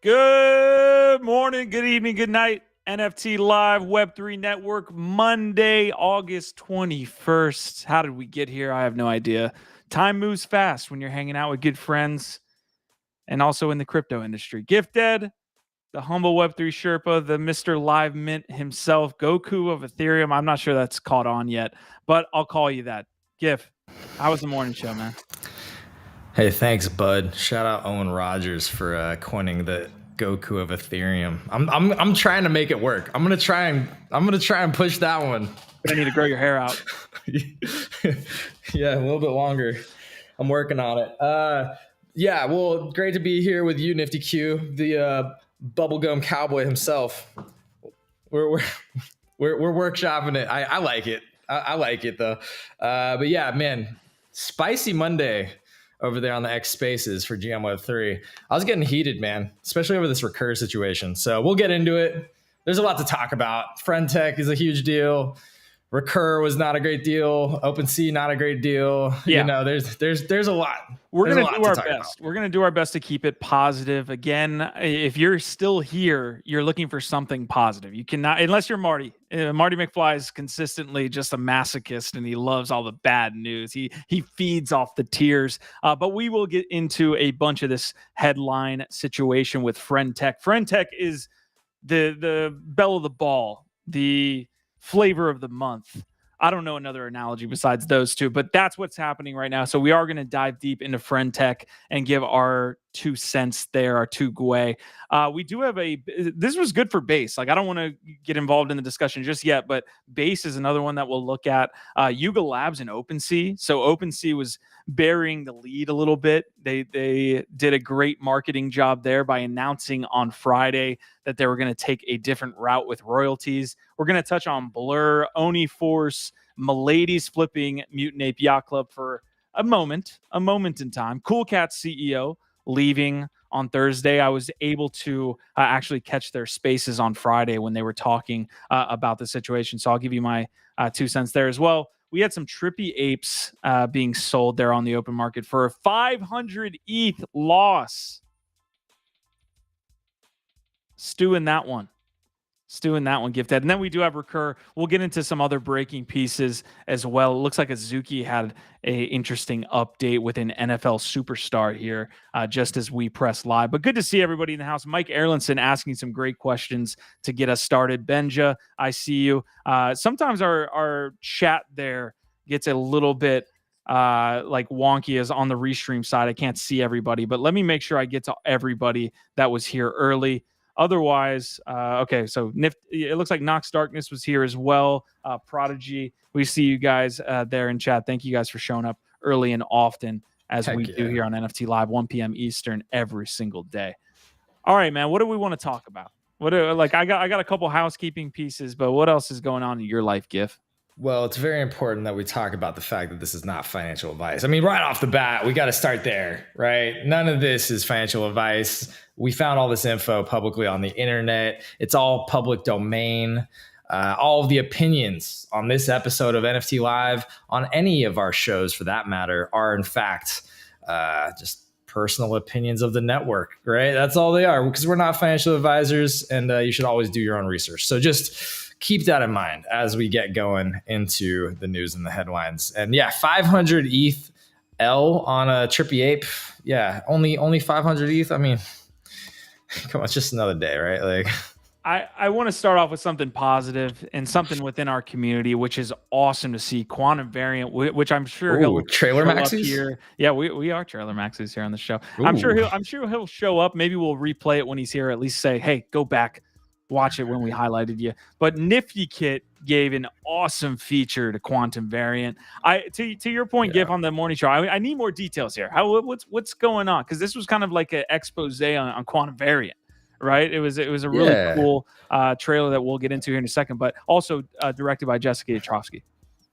Good morning, good evening, good night. NFT Live Web3 Network, Monday, August 21st. How did we get here? I have no idea. Time moves fast when you're hanging out with good friends and also in the crypto industry. Gifted, the humble Web3 Sherpa, the Mr. Live Mint himself, Goku of Ethereum. I'm not sure that's caught on yet, but I'll call you that. Gif, how was the morning show, man? Hey, thanks, bud. Shout out Owen Rogers for coining the Goku of Ethereum. I'm trying to make it work. I'm gonna try and push that one. I need to grow your hair out. Yeah, a little bit longer. I'm working on it. Yeah, well, great to be here with you, Nifty Q, the bubblegum cowboy himself. We're workshopping it. I like it. I like it though. But yeah, man, spicy Monday over there on the X Spaces for GM Web 3. I was getting heated, man, especially over this Recur situation. So we'll get into it. There's a lot to talk about. Friend.tech is a huge deal. Recur was not a great deal. Opensea, not a great deal. Yeah. You know, there's a lot. We're going to do our best. We're going to do our best to keep it positive. Again, if you're still here, you're looking for something positive. You cannot, unless you're Marty. Marty McFly is consistently just a masochist, and he loves all the bad news. He feeds off the tears. But we will get into a bunch of this headline situation with friend.tech. Friend.tech is the belle of the ball, the flavor of the month. I don't know another analogy besides those two, but that's what's happening right now. So we are going to dive deep into friend.tech and give our 2 cents there, our 2 guay. We do have this was good for Base. Like, I don't want to get involved in the discussion just yet, but Base is another one that we'll look at. Yuga Labs and Opensea. So Opensea was burying the lead a little bit. They did a great marketing job there by announcing on Friday that they were going to take a different route with royalties. We're going to touch on Blur, Oni Force, Miladys flipping Mutant Ape Yacht Club for a moment in time. Cool Cat's CEO leaving on Thursday. I was able to actually catch their spaces on Friday when they were talking about the situation. So I'll give you my 2 cents there as well. We had some trippy apes being sold there on the open market for a 500 ETH loss. Stew in that one, Gifted. And then we do have Recur. We'll get into some other breaking pieces as well. It looks like Azuki had an interesting update with an NFL superstar here just as we press live. But good to see everybody in the house. Mike Erlinson asking some great questions to get us started. Benja, I see you. Sometimes our chat there gets a little bit like wonky as on the restream side. I can't see everybody, but let me make sure I get to everybody that was here early. Otherwise, okay, so it looks like Nox Darkness was here as well. Prodigy, we see you guys there in chat. Thank you guys for showing up early and often as we do here on NFT Live, 1 p.m. Eastern every single day. All right, man, what do we want to talk about? I got a couple housekeeping pieces, but what else is going on in your life, Gif? Well, it's very important that we talk about the fact that this is not financial advice. I mean, right off the bat, we got to start there, right? None of this is financial advice. We found all this info publicly on the internet. It's all public domain. All of the opinions on this episode of NFT Live, on any of our shows for that matter, are in fact just personal opinions of the network, right? That's all they are, because we're not financial advisors, and you should always do your own research. So just keep that in mind as we get going into the news and the headlines. And yeah, 500 ETH L on a trippy ape. Yeah, only 500 ETH. I mean, come on, it's just another day, right? Like, I want to start off with something positive and something within our community, which is awesome to see. Quantum Variant, which I'm sure he'll trailer maxis here. Yeah, we are trailer maxis here on the show. I'm sure he'll show up. Maybe we'll replay it when he's here. At least say, hey, go back, watch it when we highlighted you. But NiftyKit gave an awesome feature to Quantum Variant. To your point, Gif, on the morning show, I need more details here. What's going on? Because this was kind of like an expose on Quantum Variant. Right, it was a really cool trailer that we'll get into here in a second, but also directed by Jessica Yatrovsky.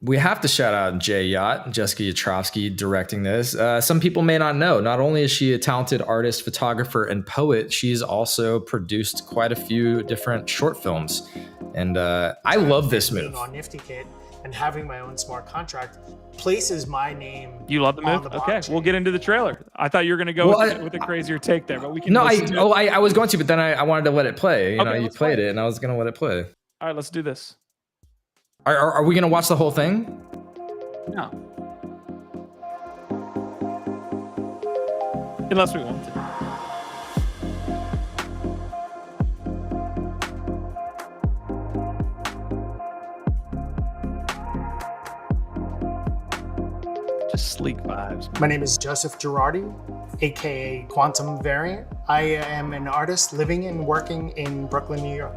We have to shout out J Yacht, Jessica Yatrovsky directing this. Some people may not know, not only is she a talented artist, photographer, and poet, she's also produced quite a few different short films. And I love this move. On NiftyKit, and having my own smart contract places my name. You love the move? Okay, we'll get into the trailer. I thought you were going to go with a crazier take there, but we can. No, I was going to, but then I wanted to let it play. You know, you played it, and I was going to let it play. All right, let's do this. Are we going to watch the whole thing? No. Unless we want to. Just sleek vibes. My name is Joseph Girardi, aka Quantum Variant. I am an artist living and working in Brooklyn, New York.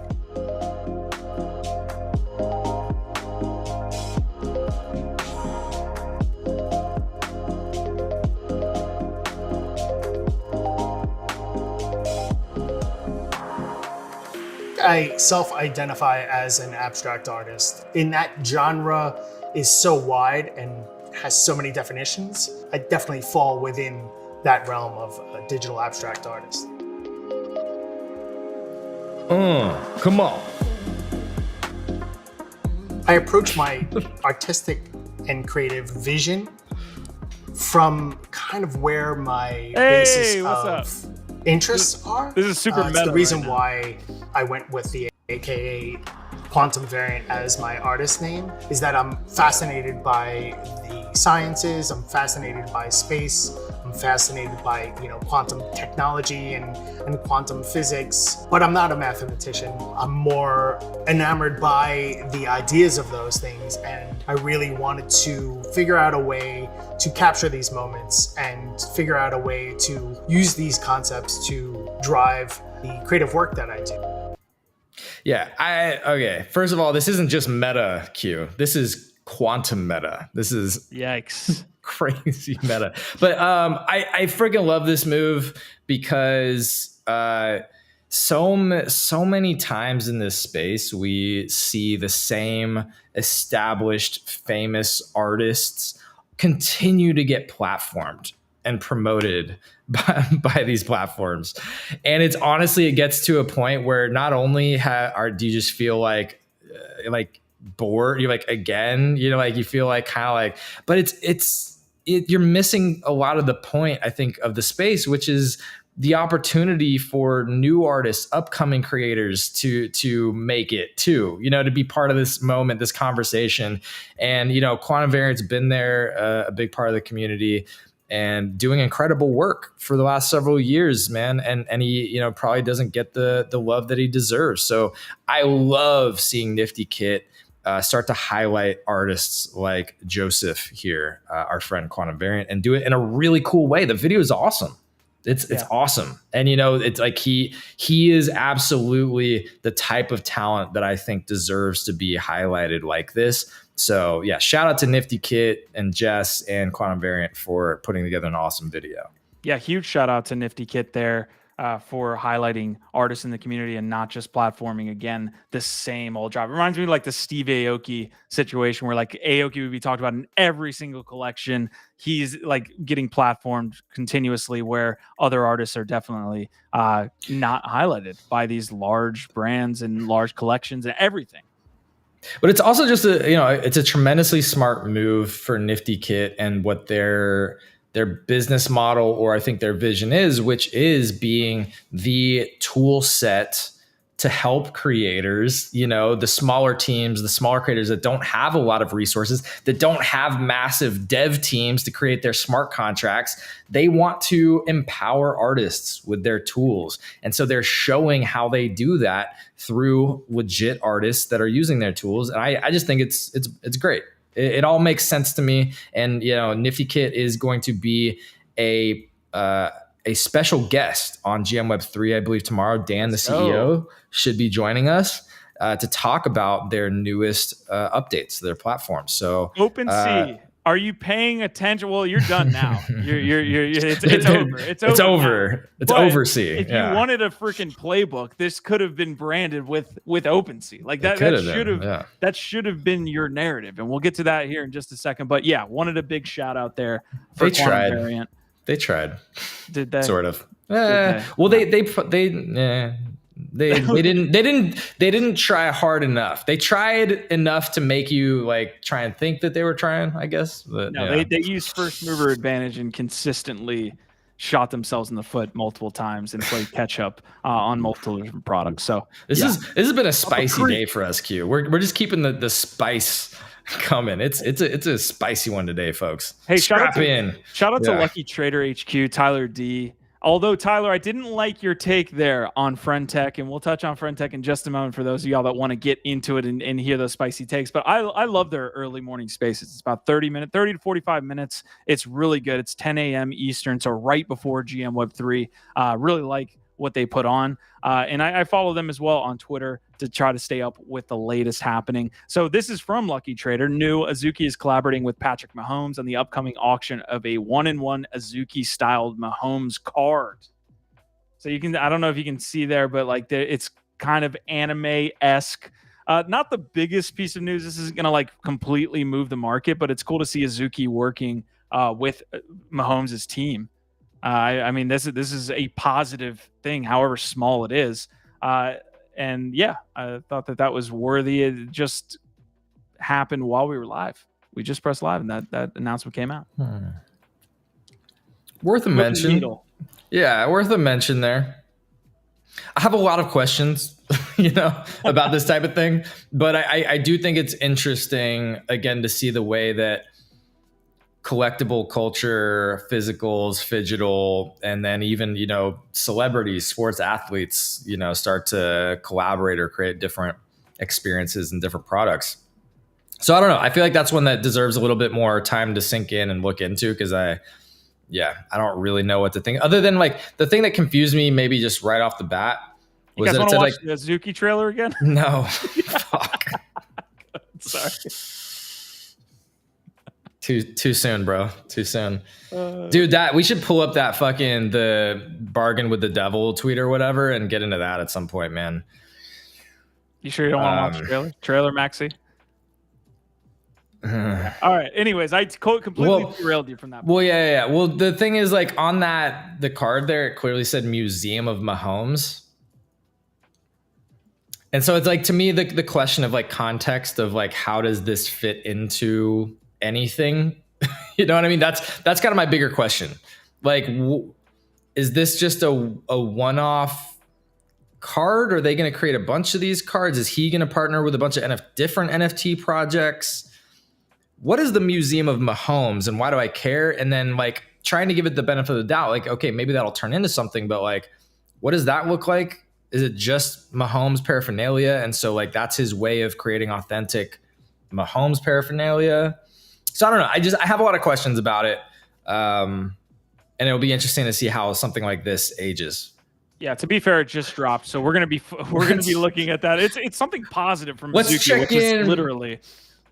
I self-identify as an abstract artist. In that genre is so wide and has so many definitions, I definitely fall within that realm of a digital abstract artist. Come on. I approach my artistic and creative vision from kind of where my basis of interests are. This is super meta. It's the reason why I went with the AKA Quantum Variant as my artist name is that I'm fascinated by the sciences, I'm fascinated by space, I'm fascinated by quantum technology and quantum physics, but I'm not a mathematician. I'm more enamored by the ideas of those things, and I really wanted to figure out a way to capture these moments and figure out a way to use these concepts to drive the creative work that I do. Yeah, okay. First of all, this isn't just meta, Q. This is quantum meta. This is yikes, crazy meta. But I freaking love this move because so many times in this space we see the same established famous artists continue to get platformed and promoted by these platforms. And it's honestly, it gets to a point where not only do you just feel like bored, you're like, again, you feel like kind of like, but you're missing a lot of the point, I think, of the space, which is the opportunity for new artists, upcoming creators to make it too, to be part of this moment, this conversation. And, Quantum Variant's been there, a big part of the community, and doing incredible work for the last several years, man. And he, probably doesn't get the love that he deserves. So I love seeing NiftyKit start to highlight artists like Joseph here, our friend Quantum Variant, and do it in a really cool way. The video is awesome. It's awesome. And, it's like he is absolutely the type of talent that I think deserves to be highlighted like this. So yeah, shout out to NiftyKit and Jess and Quantum Variant for putting together an awesome video. Yeah, huge shout out to NiftyKit there for highlighting artists in the community and not just platforming, again, the same old job. It reminds me of like the Steve Aoki situation where like Aoki would be talked about in every single collection. He's like getting platformed continuously, where other artists are definitely not highlighted by these large brands and large collections and everything. But it's also just it's a tremendously smart move for NiftyKit and what their business model, or I think their vision is, which is being the tool set to help creators, the smaller teams, the smaller creators that don't have a lot of resources, that don't have massive dev teams to create their smart contracts. They want to empower artists with their tools. And so they're showing how they do that through legit artists that are using their tools. And I just think it's great. It all makes sense to me. And, NiftyKit is going to be a special guest on GM Web3, I believe tomorrow. Dan, the CEO, should be joining us to talk about their newest updates to their platform. So Opensea, are you paying attention? Well, you're done now. It's over. It's over. It's Oversea. If you wanted a freaking playbook, this could have been branded with Opensea. Like that should have been your narrative. And we'll get to that here in just a second. But yeah, wanted a big shout out there for Quantum Variant. They tried. Did they? Sort of. Well, they They didn't try hard enough. They tried enough to make you like try and think that they were trying, I guess. But, no, yeah. they used first mover advantage and consistently shot themselves in the foot multiple times and played catch up on multiple different products. So this has been a spicy day for us, Q. We're just keeping the spice coming. It's a spicy one today, folks. Hey, Strap shout out to Lucky Trader HQ, Tyler D. Although, Tyler, I didn't like your take there on friend.tech, and we'll touch on friend.tech in just a moment for those of y'all that want to get into it and hear those spicy takes. But I love their early morning spaces. It's about 30 to 45 minutes. It's really good. It's 10 a.m. Eastern, so right before GM Web3. Really like what they put on. And I follow them as well on Twitter to try to stay up with the latest happening. So this is from Lucky Trader. New Azuki is collaborating with Patrick Mahomes on the upcoming auction of a 1-in-1 Azuki styled Mahomes card. So you can, I don't know if you can see there, but like it's kind of anime-esque. Not the biggest piece of news. This isn't going to like completely move the market, but it's cool to see Azuki working with Mahomes' team. I mean, this is a positive thing, however small it is. And yeah, I thought that was worthy. It just happened while we were live. We just pressed live, and that announcement came out. Worth a mention. Yeah, worth a mention there. I have a lot of questions, about this type of thing, but I do think it's interesting, again, to see the way that collectible culture, physicals, phygital, and then even, celebrities, sports athletes, start to collaborate or create different experiences and different products. So I don't know. I feel like that's one that deserves a little bit more time to sink in and look into, because I don't really know what to think, other than like the thing that confused me maybe just right off the bat was that it said like the Azuki trailer again. No. Fuck. Sorry. Too soon, bro. Too soon. Dude, that we should pull up that fucking the bargain with the devil tweet or whatever and get into that at some point, man. You sure you don't want to watch trailer Maxi? All right. Anyways, I completely derailed you from that. Well, yeah. Well, the thing is, like, on the card there, it clearly said Museum of Mahomes. And so it's like, to me, the question of like context of like, how does this fit into anything? You know what I mean? That's kind of my bigger question. Like, is this just a one-off card? Are they going to create a bunch of these cards? Is he going to partner with a bunch of different NFT projects? What is the Museum of Mahomes and why do I care? And then like trying to give it the benefit of the doubt. Like, okay, maybe that'll turn into something, but like, what does that look like? Is it just Mahomes paraphernalia? And so like, that's his way of creating authentic Mahomes paraphernalia. So I don't know. I have a lot of questions about it. And it'll be interesting to see how something like this ages. Yeah, to be fair, it just dropped, so we're gonna be looking at that. It's something positive from let's Azuki, check which in. Is literally.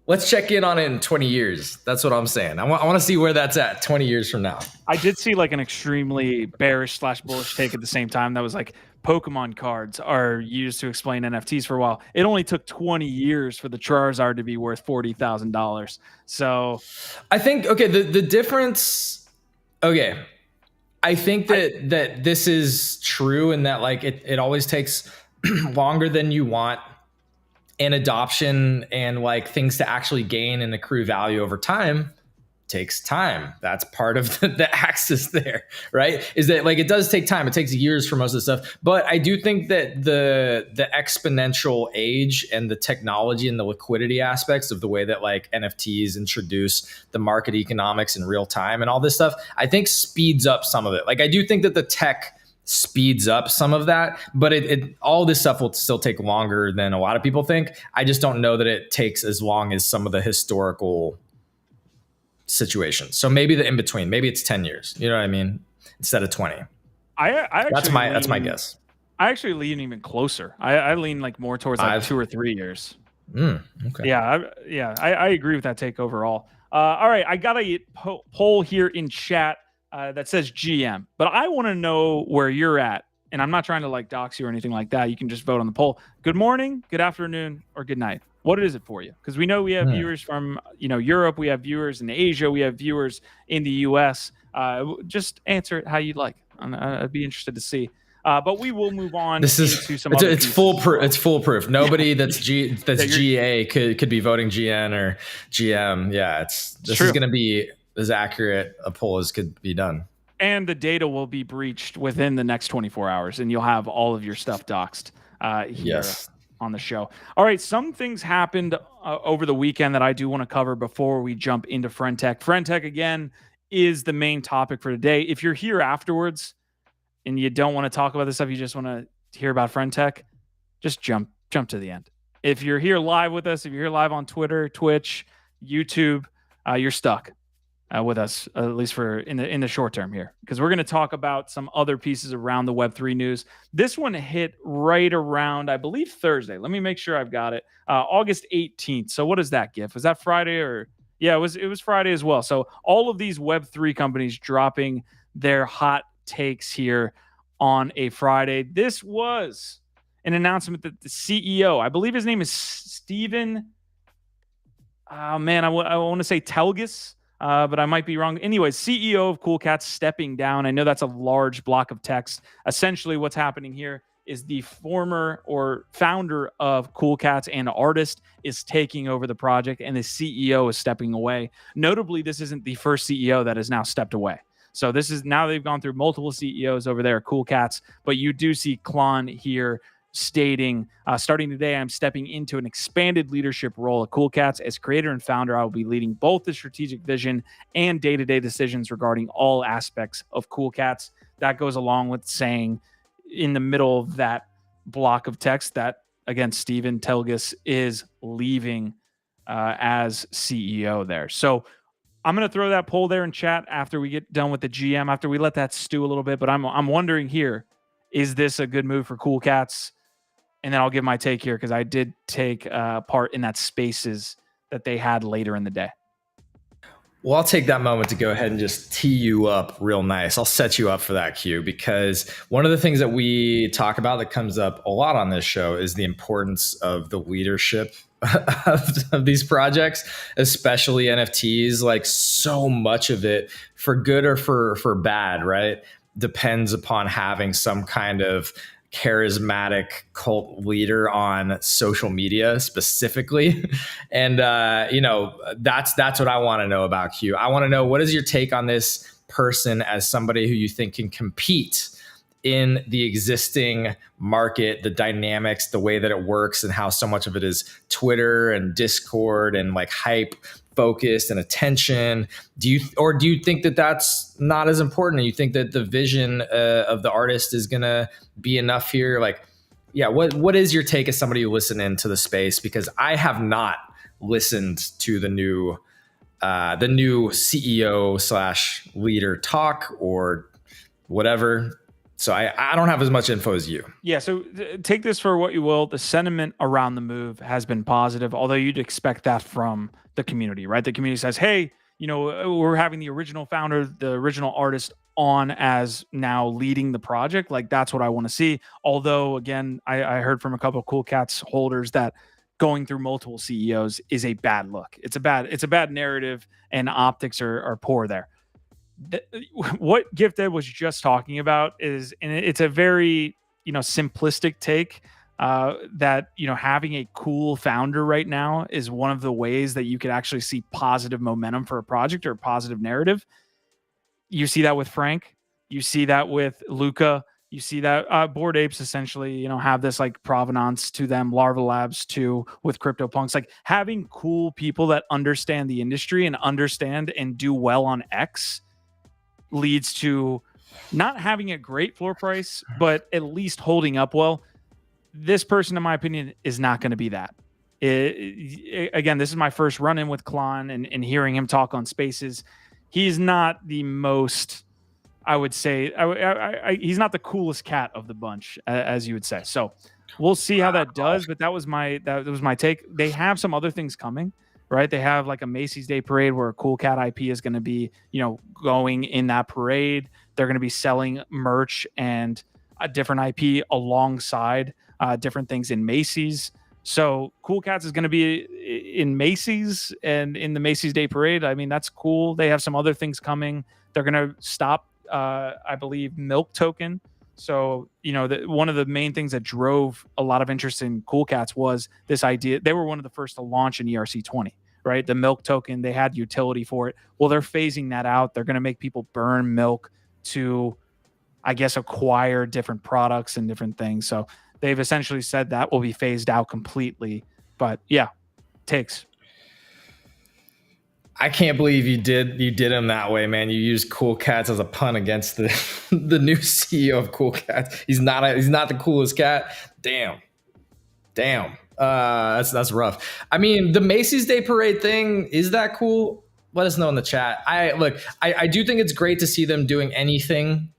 Let's check in on it in 20 years. That's what I'm saying. I want to see where that's at 20 years from now. I did see like an extremely bearish / bullish take at the same time. That was like Pokemon cards are used to explain NFTs for a while. It only took 20 years for the Charizard to be worth $40,000. So I think, okay, the difference, okay, I think that this is true and that like it always takes longer than you want, and adoption and like things to actually gain and accrue value over time takes time. That's part of the axis there, right? Is that like it does take time. It takes years for most of the stuff. But I do think that the exponential age and the technology and the liquidity aspects of the way that like NFTs introduce the market economics in real time and all this stuff, I think speeds up some of it. Like I do think that the tech speeds up some of that, but it all this stuff will still take longer than a lot of people think. I just don't know that it takes as long as some of the historical situations. So maybe the in between, maybe it's 10 years. You know what I mean? Instead of 20. That's my guess. I actually lean even closer. I lean like more towards like 2 or 3 years. Okay. Yeah. I agree with that take overall. All right, I got a poll here in chat that says GM, but I want to know where you're at. And I'm not trying to like dox you or anything like that. You can just vote on the poll. Good morning, good afternoon, or good night. What is it for you? Because we know we have viewers from Europe, we have viewers in Asia, we have viewers in the US. Just answer it how you'd like. I'd be interested to see. But we will move on This is into some other it's pieces. foolproof. It's foolproof. Nobody that's Yeah, GA could be voting GN or GM. Yeah, this is going to be as accurate a poll as could be done. And the data will be breached within the next 24 hours, and you'll have all of your stuff doxed here on the show. All right, some things happened over the weekend that I do want to cover before we jump into friend.tech. friend.tech, again, is the main topic for today. If you're here afterwards and you don't want to talk about this stuff, you just want to hear about friend.tech, just jump to the end. If you're here live with us, if you're here live on Twitter, Twitch, YouTube, you're stuck with us, at least for in the short term here, because we're going to talk about some other pieces around the Web3 news. This one hit right around, I believe, Thursday. Let me make sure I've got it. August 18th. So what does that give? Was that Friday or? Yeah, it was Friday as well. So all of these Web3 companies dropping their hot takes here on a Friday. This was an announcement that the CEO, I believe his name is Steven. Oh man, I want to say Telgus. But I might be wrong. Anyways, CEO of Cool Cats stepping down. I know that's a large block of text. Essentially, what's happening here is the former or founder of Cool Cats and artist is taking over the project, and the CEO is stepping away. Notably, this isn't the first CEO that has now stepped away. So this is now they've gone through multiple CEOs over there at Cool Cats, but you do see Klon here stating, starting today, I'm stepping into an expanded leadership role at Cool Cats. As creator and founder, I will be leading both the strategic vision and day-to-day decisions regarding all aspects of Cool Cats. That goes along with saying in the middle of that block of text that, again, Steven Telgus is leaving as CEO there. So I'm going to throw that poll there in chat after we get done with the GM, after we let that stew a little bit. But I'm wondering here, is this a good move for Cool Cats? And then I'll give my take here because I did take part in that spaces that they had later in the day. Well, I'll take that moment to go ahead and just tee you up real nice. I'll set you up for that, Q, because one of the things that we talk about that comes up a lot on this show is the importance of the leadership of these projects, especially NFTs. Like, so much of it, for good or for bad, right, depends upon having some kind of charismatic cult leader on social media specifically. And, that's what I want to know about, Q. I want to know, what is your take on this person as somebody who you think can compete in the existing market, the dynamics, the way that it works, and how so much of it is Twitter and Discord and like hype focused and attention? Do you think that that's not as important? You think that the vision of the artist is going to be enough here? Like, yeah, what is your take as somebody who listened into the space? Because I have not listened to the new CEO / leader talk or whatever. So I don't have as much info as you. Yeah, so take this for what you will. The sentiment around the move has been positive, although you'd expect that from the community, right? The community says, hey, we're having the original founder, the original artist on as now leading the project. Like, that's what I want to see. Although, again, I heard from a couple of Cool Cats holders that going through multiple CEOs is a bad look. It's a bad narrative, and optics are poor there. What Gifted was just talking about is, and it's a very simplistic take, that having a cool founder right now is one of the ways that you could actually see positive momentum for a project or a positive narrative. You see that with Frank, you see that with Luca, you see that Bored Apes essentially have this like provenance to them, Larva Labs too with CryptoPunks. Like, having cool people that understand the industry and understand and do well on X leads to not having a great floor price, but at least holding up well. This person, in my opinion, is not going to be that. Again, this is my first run-in with Klon and hearing him talk on spaces. He's not the most, I would say, he's not the coolest cat of the bunch, as you would say. So we'll see how that does, but that was my take. They have some other things coming, right? They have like a Macy's Day Parade where a Cool Cat IP is going to be, going in that parade. They're going to be selling merch and a different IP alongside different things in Macy's. So Cool Cats is going to be in Macy's and in the Macy's Day Parade. I mean, that's cool. They have some other things coming. They're going to stop, I believe, Milk Token. So, one of the main things that drove a lot of interest in Cool Cats was this idea. They were one of the first to launch an ERC20, right? The milk token, they had utility for it. Well, they're phasing that out. They're going to make people burn milk to, I guess, acquire different products and different things. So they've essentially said that will be phased out completely. But yeah, takes. I can't believe you did him that way, man. You used Cool Cats as a pun against the the new CEO of Cool Cats. He's not the coolest cat. Damn. That's rough. I mean, the Macy's Day Parade thing, is that cool? Let us know in the chat. I do think it's great to see them doing anything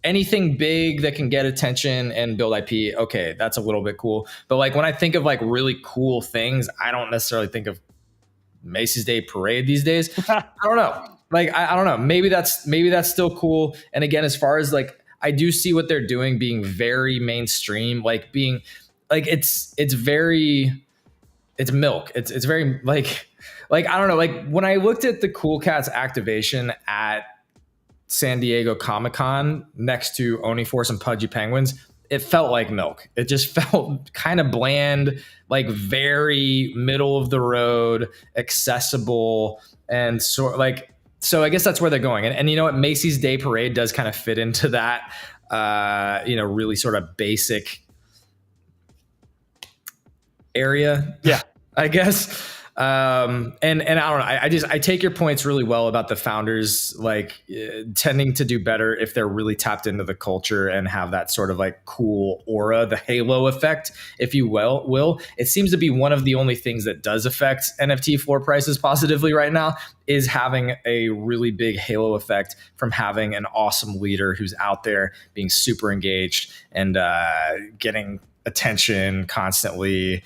big that can get attention and build IP. Okay, that's a little bit cool. But like when I think of like really cool things, I don't necessarily think of Macy's Day Parade these days. I don't know. Like, I don't know. Maybe that's still cool. And again, as far as like, I do see what they're doing being very mainstream, like being like, it's milk. It's very like, I don't know. Like when I looked at the Cool Cats activation at San Diego Comic-Con next to Oniforce and Pudgy Penguins, it felt like milk. It just felt kind of bland, like very middle of the road, accessible. And so I guess that's where they're going. And you know what? Macy's Day Parade does kind of fit into that, really sort of basic area. Yeah, I guess. And I don't know. I take your points really well about the founders tending to do better if they're really tapped into the culture and have that sort of like cool aura, the halo effect, if you will. It seems to be one of the only things that does affect NFT floor prices positively right now, is having a really big halo effect from having an awesome leader who's out there being super engaged and getting attention constantly.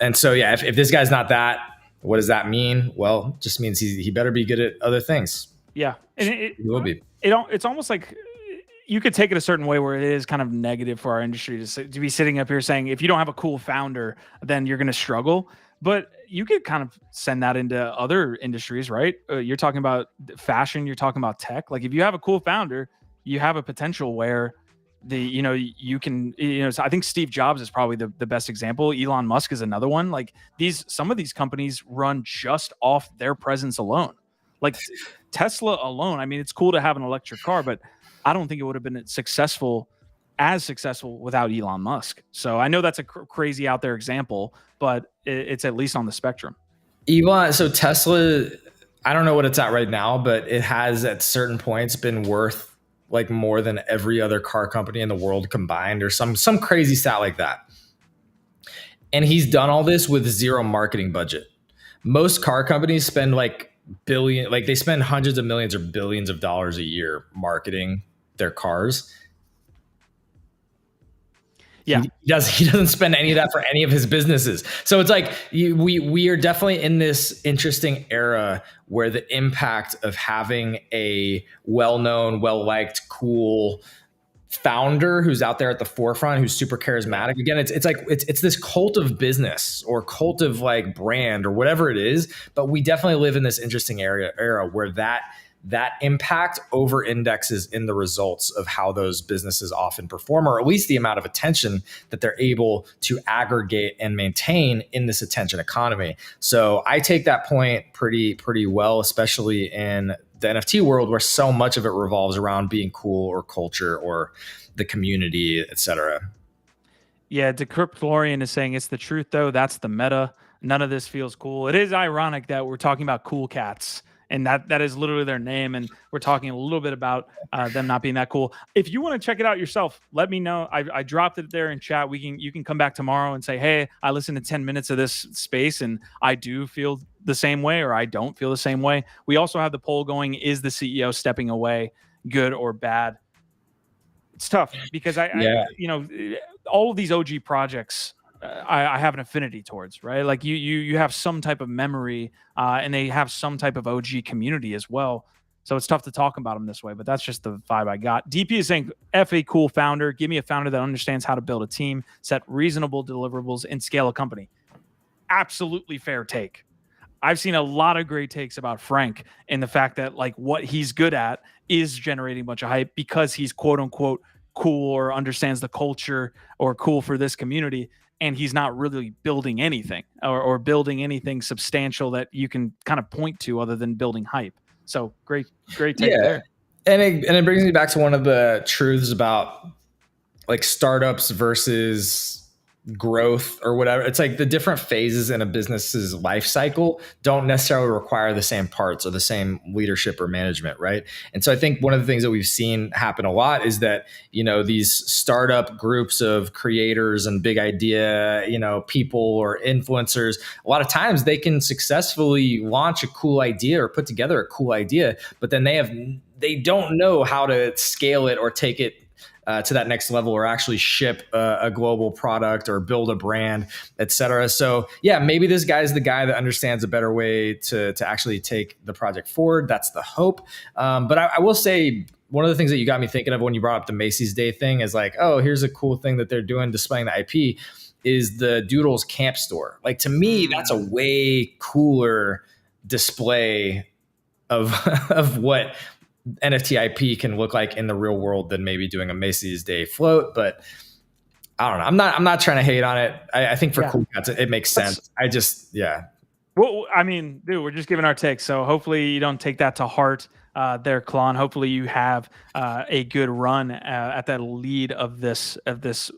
And so, yeah, if this guy's not that, what does that mean? Well, it just means he better be good at other things. Yeah. And he will be. It's almost like you could take it a certain way where it is kind of negative for our industry to be sitting up here saying, if you don't have a cool founder, then you're going to struggle. But you could kind of send that into other industries, right? You're talking about fashion, you're talking about tech. Like if you have a cool founder, you have a potential where you can, so I think Steve Jobs is probably the best example. Elon Musk is another one. Like some of these companies run just off their presence alone. Like Tesla alone. I mean, it's cool to have an electric car, but I don't think it would have been as successful without Elon Musk. So I know that's a crazy out there example, but it's at least on the spectrum. So Tesla, I don't know what it's at right now, but it has at certain points been worth like more than every other car company in the world combined, or some crazy stat like that. And he's done all this with zero marketing budget. Most car companies spend they spend hundreds of millions or billions of dollars a year marketing their cars. Yeah, he doesn't spend any of that for any of his businesses. So it's like we are definitely in this interesting era where the impact of having a well-known, well-liked, cool founder who's out there at the forefront, who's super charismatic. Again, it's this cult of business or cult of like brand or whatever it is. But we definitely live in this interesting era where that impact over indexes in the results of how those businesses often perform, or at least the amount of attention that they're able to aggregate and maintain in this attention economy. So I take that point pretty well, especially in the NFT world where so much of it revolves around being cool or culture or the community, etc. Yeah, Decryptorian is saying it's the truth though. That's the meta. None of this feels cool. It is ironic that we're talking about Cool Cats. And that is literally their name. And we're talking a little bit about them not being that cool. If you want to check it out yourself, let me know. I dropped it there in chat. You can come back tomorrow and say, hey, I listened to 10 minutes of this space and I do feel the same way, or I don't feel the same way. We also have the poll going. Is the CEO stepping away good or bad? It's tough because all of these OG projects, I have an affinity towards, right? Like you have some type of memory and they have some type of OG community as well. So it's tough to talk about them this way, but that's just the vibe I got. DP is saying, F a cool founder. Give me a founder that understands how to build a team, set reasonable deliverables, and scale a company. Absolutely fair take. I've seen a lot of great takes about Frank and the fact that like what he's good at is generating a bunch of hype because he's quote unquote cool or understands the culture or cool for this community, and he's not really building anything or building anything substantial that you can kind of point to other than building hype. So great take there. And it brings me back to one of the truths about like startups versus growth or whatever. It's like the different phases in a business's life cycle don't necessarily require the same parts or the same leadership or management, right? And so I think one of the things that we've seen happen a lot is that, these startup groups of creators and big idea, people or influencers, a lot of times they can successfully launch a cool idea or put together a cool idea, but then they don't know how to scale it or take it to that next level or actually ship a global product or build a brand, et cetera. So yeah, maybe this guy's the guy that understands a better way to actually take the project forward. That's the hope. But I will say one of the things that you got me thinking of when you brought up the Macy's Day thing is like, oh, here's a cool thing that they're doing displaying the IP is the Doodles Campstore. Like to me, that's a way cooler display of what NFT IP can look like in the real world than maybe doing a Macy's Day float. But I don't know. I'm not trying to hate on it. I think for cool cats, it makes sense. Well, I mean, dude, we're just giving our take. So hopefully you don't take that to heart there, Klon. Hopefully you have a good run at that lead of this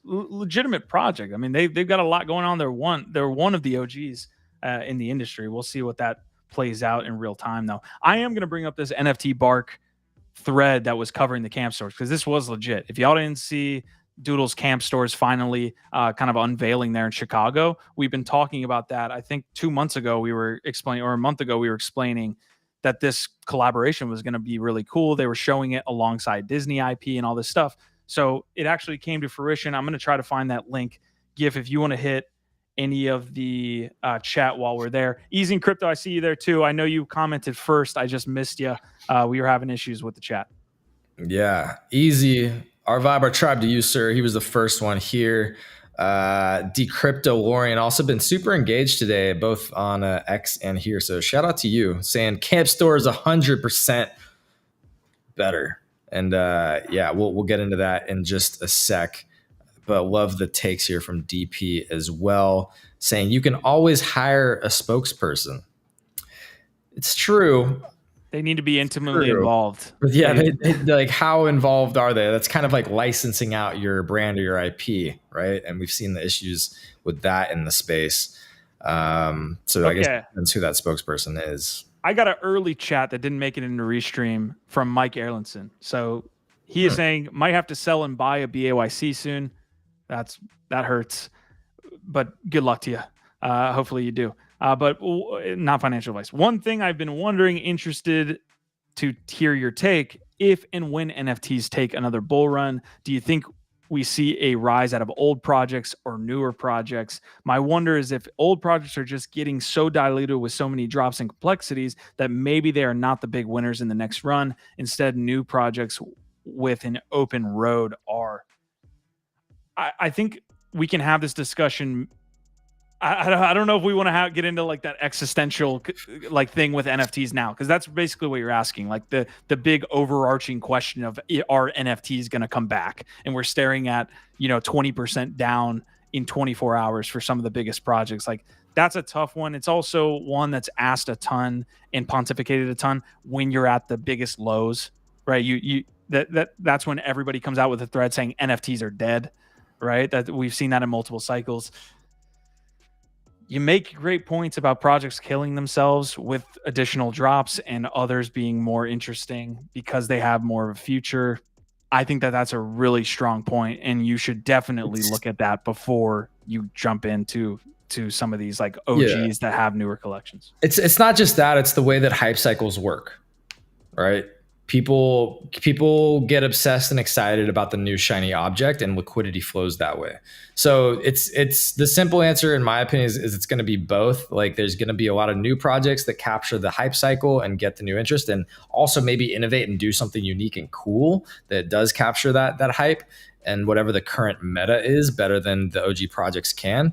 legitimate project. I mean, they've got a lot going on. They're one of the OGs in the industry. We'll see what that plays out in real time, though. I am going to bring up this NFT Bark thread that was covering the camp stores because this was legit. If y'all didn't see Doodles camp stores finally kind of unveiling there in Chicago, we've been talking about that. I think 2 months ago we were explaining, or a month ago we were explaining that this collaboration was going to be really cool. They were showing it alongside Disney IP and all this stuff. So it actually came to fruition. I'm going to try to find that link. GIF, if you want to hit any of the chat while we're there. Easy in Crypto, I see you there too. I know you commented first. I just missed you. We were having issues with the chat. Yeah, Easy. Our vibe, our tribe to you, sir. He was the first one here. Decrypto Lorian also been super engaged today, both on X and here. So shout out to you, saying Camp Store is 100% better. And we'll get into that in just a sec. But love the takes here from DP as well, saying you can always hire a spokesperson. It's true. They need to be intimately involved. But yeah, they like, how involved are they? That's kind of like licensing out your brand or your IP, right? And we've seen the issues with that in the space. I guess that's who that spokesperson is. I got an early chat that didn't make it into Restream from Mike Erlandson. So he is saying, might have to sell and buy a BAYC soon. That hurts, but good luck to you. Hopefully you do. But not financial advice. One thing I've been wondering, interested to hear your take, if and when NFTs take another bull run, do you think we see a rise out of old projects or newer projects? My wonder is if old projects are just getting so diluted with so many drops and complexities that maybe they are not the big winners in the next run. Instead, new projects with an open road are. I think we can have this discussion. I don't know if we want to get into like that existential like thing with NFTs now, because that's basically what you're asking, like the big overarching question of, are NFTs going to come back? And we're staring at 20% down in 24 hours for some of the biggest projects. Like that's a tough one. It's also one that's asked a ton and pontificated a ton when you're at the biggest lows, right? That's when everybody comes out with a thread saying NFTs are dead. Right? That we've seen that in multiple cycles. You make great points about projects killing themselves with additional drops and others being more interesting because they have more of a future. I think that's a really strong point, and you should definitely look at that before you jump into some of these like OGs that have newer collections. It's not just that, it's the way that hype cycles work, right? People get obsessed and excited about the new shiny object, and liquidity flows that way. So it's the simple answer, in my opinion, is it's going to be both. Like there's going to be a lot of new projects that capture the hype cycle and get the new interest, and also maybe innovate and do something unique and cool that does capture that hype and whatever the current meta is better than the OG projects can.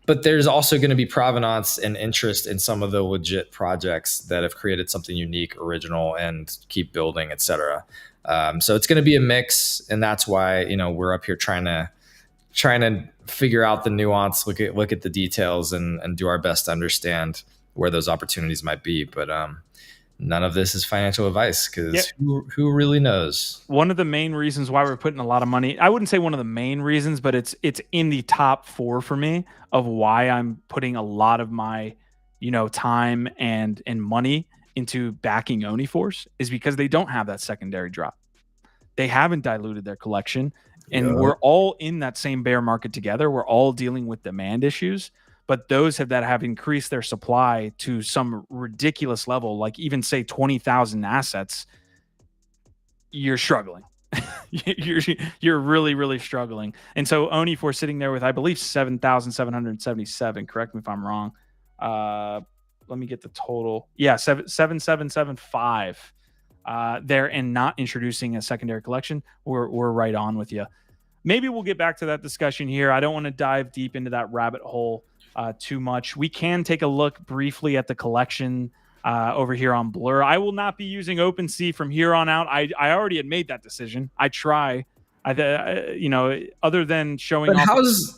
But there's also going to be provenance and interest in some of the legit projects that have created something unique, original, and keep building, et cetera. So it's going to be a mix, and that's why we're up here trying to figure out the nuance, look at the details, and do our best to understand where those opportunities might be. But none of this is financial advice, because who really knows? One of the main reasons why we're putting a lot of money, I wouldn't say one of the main reasons, but it's in the top 4 for me of why I'm putting a lot of my time and money into backing OniForce, is because they don't have that secondary drop. They haven't diluted their collection, and we're all in that same bear market together. We're all dealing with demand issues, but those that have increased their supply to some ridiculous level, like even say 20,000 assets, you're struggling. you're really, really struggling. And so OniForce sitting there with, I believe, 7,777. Correct me if I'm wrong. Let me get the total. Yeah, 7,775 there, and not introducing a secondary collection. We're right on with you. Maybe we'll get back to that discussion here. I don't want to dive deep into that rabbit hole too much. We can take a look briefly at the collection over here on Blur. I will not be using Opensea from here on out. I already had made that decision. I try. Other than showing but off.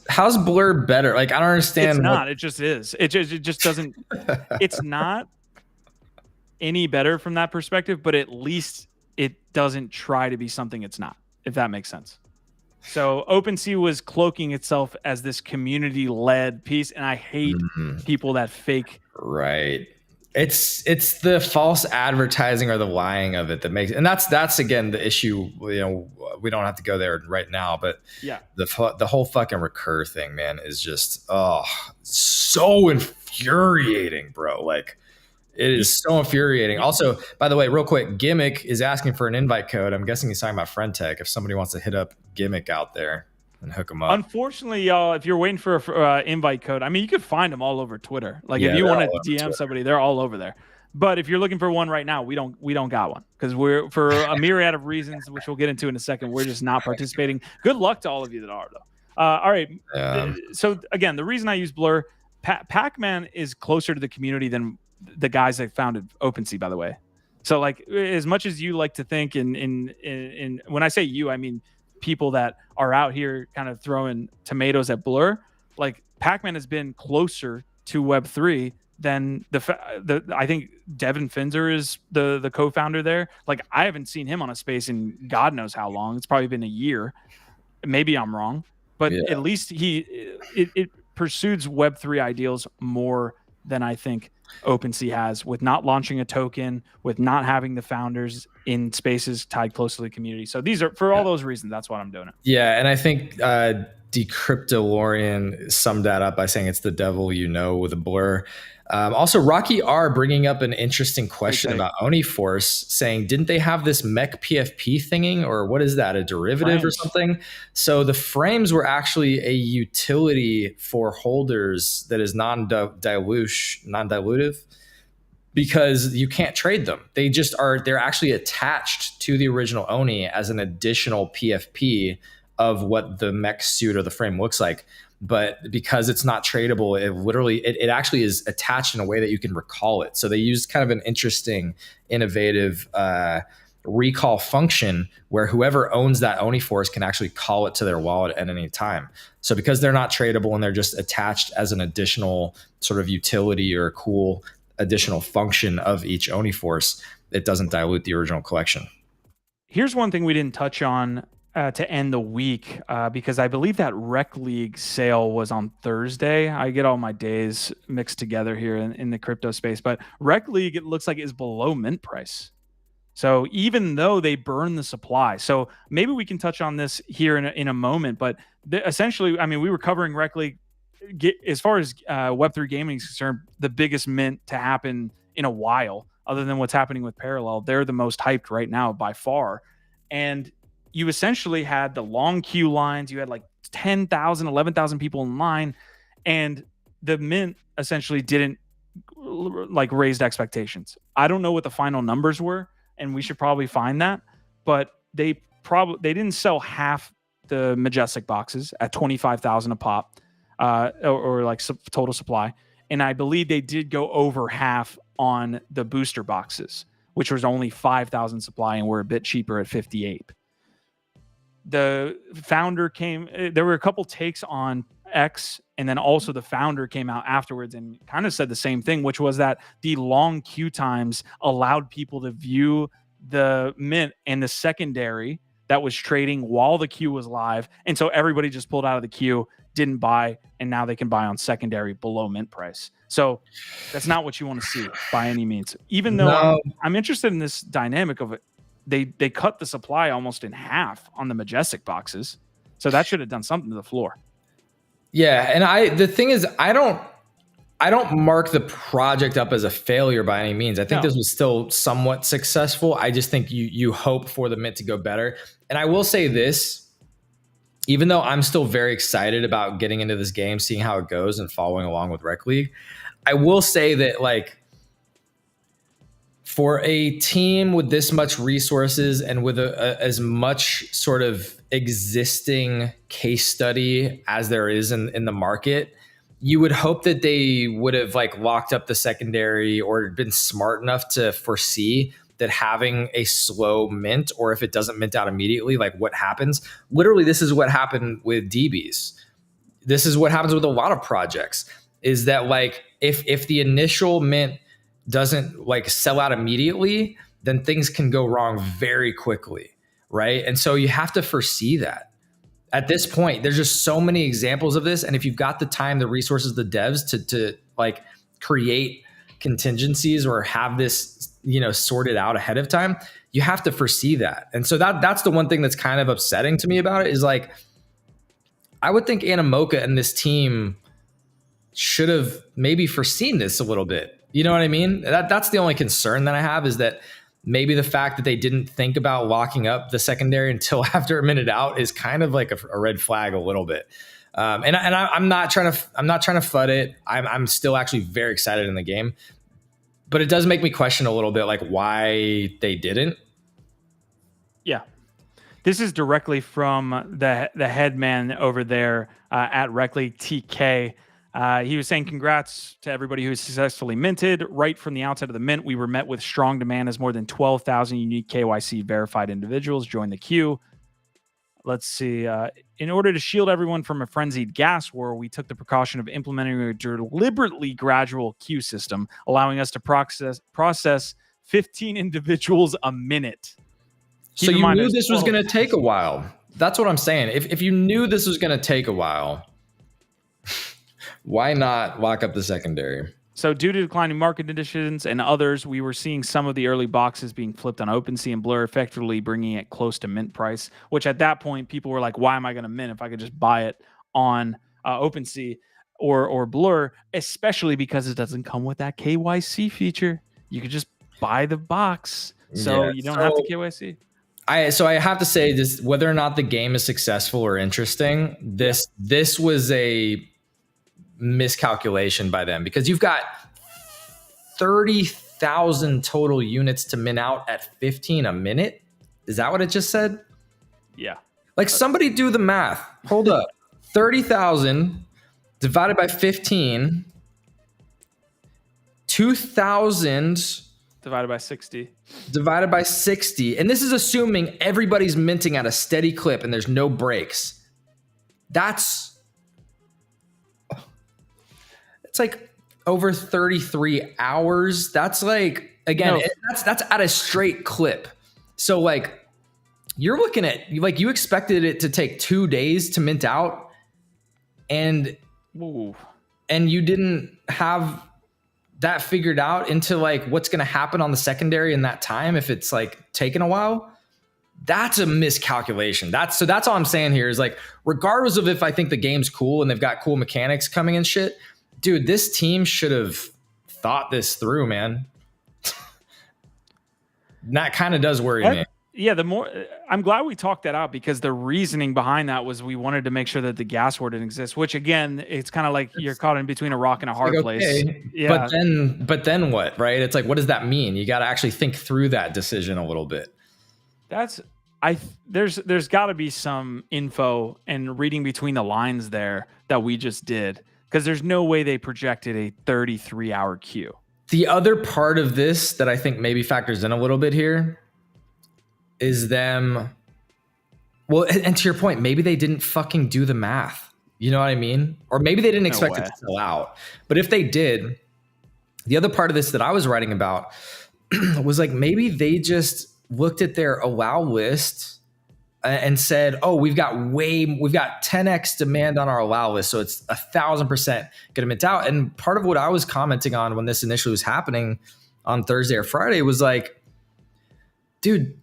How's Blur better? Like, I don't understand. It's not. It just is. It just doesn't. It's not any better from that perspective, but at least it doesn't try to be something it's not, if that makes sense. So Opensea was cloaking itself as this community-led piece, and I hate people that fake. Right. It's the false advertising or the lying of it that makes, and that's again the issue. We don't have to go there right now, but yeah, the whole fucking Recur thing, man, is just so infuriating, bro. Like, it is so infuriating. Also, by the way, real quick, Gimmick is asking for an invite code. I'm guessing he's talking about friend.tech. If somebody wants to hit up Gimmick out there and hook them up. Unfortunately, y'all, if you're waiting for an invite code, I mean, you could find them all over Twitter. Like, if you want to DM somebody, they're all over there. But if you're looking for one right now, we don't got one, because we're, for a myriad of reasons, which we'll get into in a second, we're just not participating. Good luck to all of you that are, though. All right. So again, the reason I use Blur, Pac-Man is closer to the community than the guys that founded Opensea, by the way. So, like, as much as you like to think, in when I say you, I mean people that are out here kind of throwing tomatoes at Blur. Like, Pac-Man has been closer to Web3 than I think Devin Finzer is the co-founder there. Like, I haven't seen him on a space in God knows how long. It's probably been a year. Maybe I'm wrong, but at least it pursues Web3 ideals more than I think OpenSea has, with not launching a token, with not having the founders in spaces tied close to the community. So these are, for all those reasons, that's why I'm doing it. Yeah, and I think Decryptolorian summed that up by saying it's the devil with a Blur. Also, Rocky R bringing up an interesting question about OniForce, saying, didn't they have this mech PFP thinging, or what is that, a derivative or something? So the frames were actually a utility for holders that is non-dilutive, because you can't trade them. They're actually attached to the original Oni as an additional PFP of what the mech suit or the frame looks like. But because it's not tradable, it actually is attached in a way that you can recall it. So they used kind of an interesting, innovative recall function where whoever owns that OniForce can actually call it to their wallet at any time. So because they're not tradable and they're just attached as an additional sort of utility or cool additional function of each OniForce, it doesn't dilute the original collection. Here's one thing we didn't touch on to end the week, because I believe that Rec League sale was on Thursday. I get all my days mixed together here in the crypto space, but Rec League, it looks like, is below mint price. So even though they burn the supply, so maybe we can touch on this here in a moment, but essentially, I mean, we were covering Rec League as far as Web3 gaming is concerned, the biggest mint to happen in a while, other than what's happening with Parallel. They're the most hyped right now by far. And you essentially had the long queue lines. You had like 10,000, 11,000 people in line, and the mint essentially didn't like raise expectations. I don't know what the final numbers were, and we should probably find that, but they didn't sell half the Majestic boxes at 25,000 a pop, or like total supply. And I believe they did go over half on the booster boxes, which was only 5,000 supply, and we're a bit cheaper at 58. The founder came, there were a couple takes on X, and then also the founder came out afterwards and kind of said the same thing, which was that the long queue times allowed people to view the mint and the secondary that was trading while the queue was live. And so everybody just pulled out of the queue, didn't buy, and now they can buy on secondary below mint price. So that's not what you want to see by any means. Even though I'm interested in this dynamic of it. They cut the supply almost in half on the Majestic boxes. So that should have done something to the floor. Yeah, and the thing is, I don't mark the project up as a failure by any means. I think this was still somewhat successful. I just think you hope for the mint to go better. And I will say this, even though I'm still very excited about getting into this game, seeing how it goes and following along with Rec League, I will say that like for a team with this much resources and with as much sort of existing case study as there is in the market, you would hope that they would have like locked up the secondary or been smart enough to foresee that having a slow mint, or if it doesn't mint out immediately, like what happens. Literally, this is what happened with DBs. This is what happens with a lot of projects, is that like if the initial mint doesn't like sell out immediately, then things can go wrong very quickly, right? And so you have to foresee that. At this point, there's just so many examples of this, and if you've got the time, the resources, the devs to like create contingencies or have this, you know, sorted out ahead of time, you have to foresee that. And so that's the one thing that's kind of upsetting to me about it, is like I would think Animoca and this team should have maybe foreseen this a little bit. You know what I mean? That's the only concern that I have, is that maybe the fact that they didn't think about locking up the secondary until after a minute out is kind of like a red flag a little bit. And I'm not trying to FUD it. I'm still actually very excited in the game, but it does make me question a little bit like why they didn't. Yeah. This is directly from the head man over there at Rec League, TK. He was saying, congrats to everybody who successfully minted. Right from the outset of the mint, we were met with strong demand as more than 12,000 unique KYC verified individuals joined the queue. Let's see. In order to shield everyone from a frenzied gas war, we took the precaution of implementing a deliberately gradual queue system, allowing us to process 15 individuals a minute. So you knew this was going to take a while. That's what I'm saying. If you knew this was going to take a while, why not lock up the secondary? So due to declining market conditions and others, we were seeing some of the early boxes being flipped on Opensea and Blur, effectively bringing it close to mint price, which at that point, people were like, why am I going to mint if I could just buy it on Opensea or Blur, especially because it doesn't come with that KYC feature. You could just buy the box. So you don't have to KYC. So I have to say this, whether or not the game is successful or interesting, this was a miscalculation by them, because you've got 30,000 total units to mint out at 15 a minute. Is that what it just said? Yeah. Like somebody do the math. Hold up. 30,000 divided by 15, 2,000 divided by 60. Divided by 60. And this is assuming everybody's minting at a steady clip and there's no breaks. It's like over 33 hours. That's like, again, that's at a straight clip. So like you're looking at, like, you expected it to take 2 days to mint out, and you didn't have that figured out into like what's going to happen on the secondary in that time if it's like taking a while. That's a miscalculation. That's all I'm saying here is, like, regardless of if I think the game's cool and they've got cool mechanics coming and shit, dude, this team should have thought this through, man. That kind of does worry me. Yeah, I'm glad we talked that out, because the reasoning behind that was we wanted to make sure that the gas war didn't exist, which, again, it's kind of like you're caught in between a rock and a hard place. Okay. Yeah. But then what, right? It's like, what does that mean? You got to actually think through that decision a little bit. There's got to be some info and reading between the lines there that we just did, because there's no way they projected a 33-hour queue. The other part of this that I think maybe factors in a little bit here is them. Well, and to your point, maybe they didn't fucking do the math. You know what I mean? Or maybe they didn't expect it to sell out. But if they did, the other part of this that I was writing about was like maybe they just looked at their allow list and said, oh, we've got 10x demand on our allow list. So it's 1,000% going to mint out. And part of what I was commenting on when this initially was happening on Thursday or Friday was like, dude,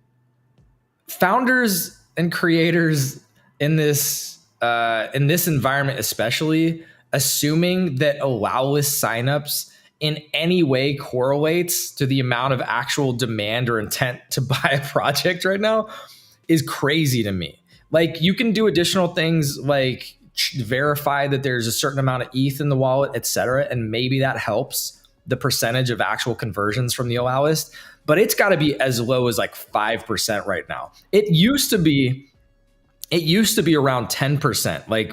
founders and creators in this environment, especially assuming that allow list signups in any way correlates to the amount of actual demand or intent to buy a project right now is crazy to me. Like, you can do additional things like verify that there's a certain amount of ETH in the wallet, et cetera, and maybe that helps the percentage of actual conversions from the allow list, but it's got to be as low as like 5% right now. It used to be around 10%. Like,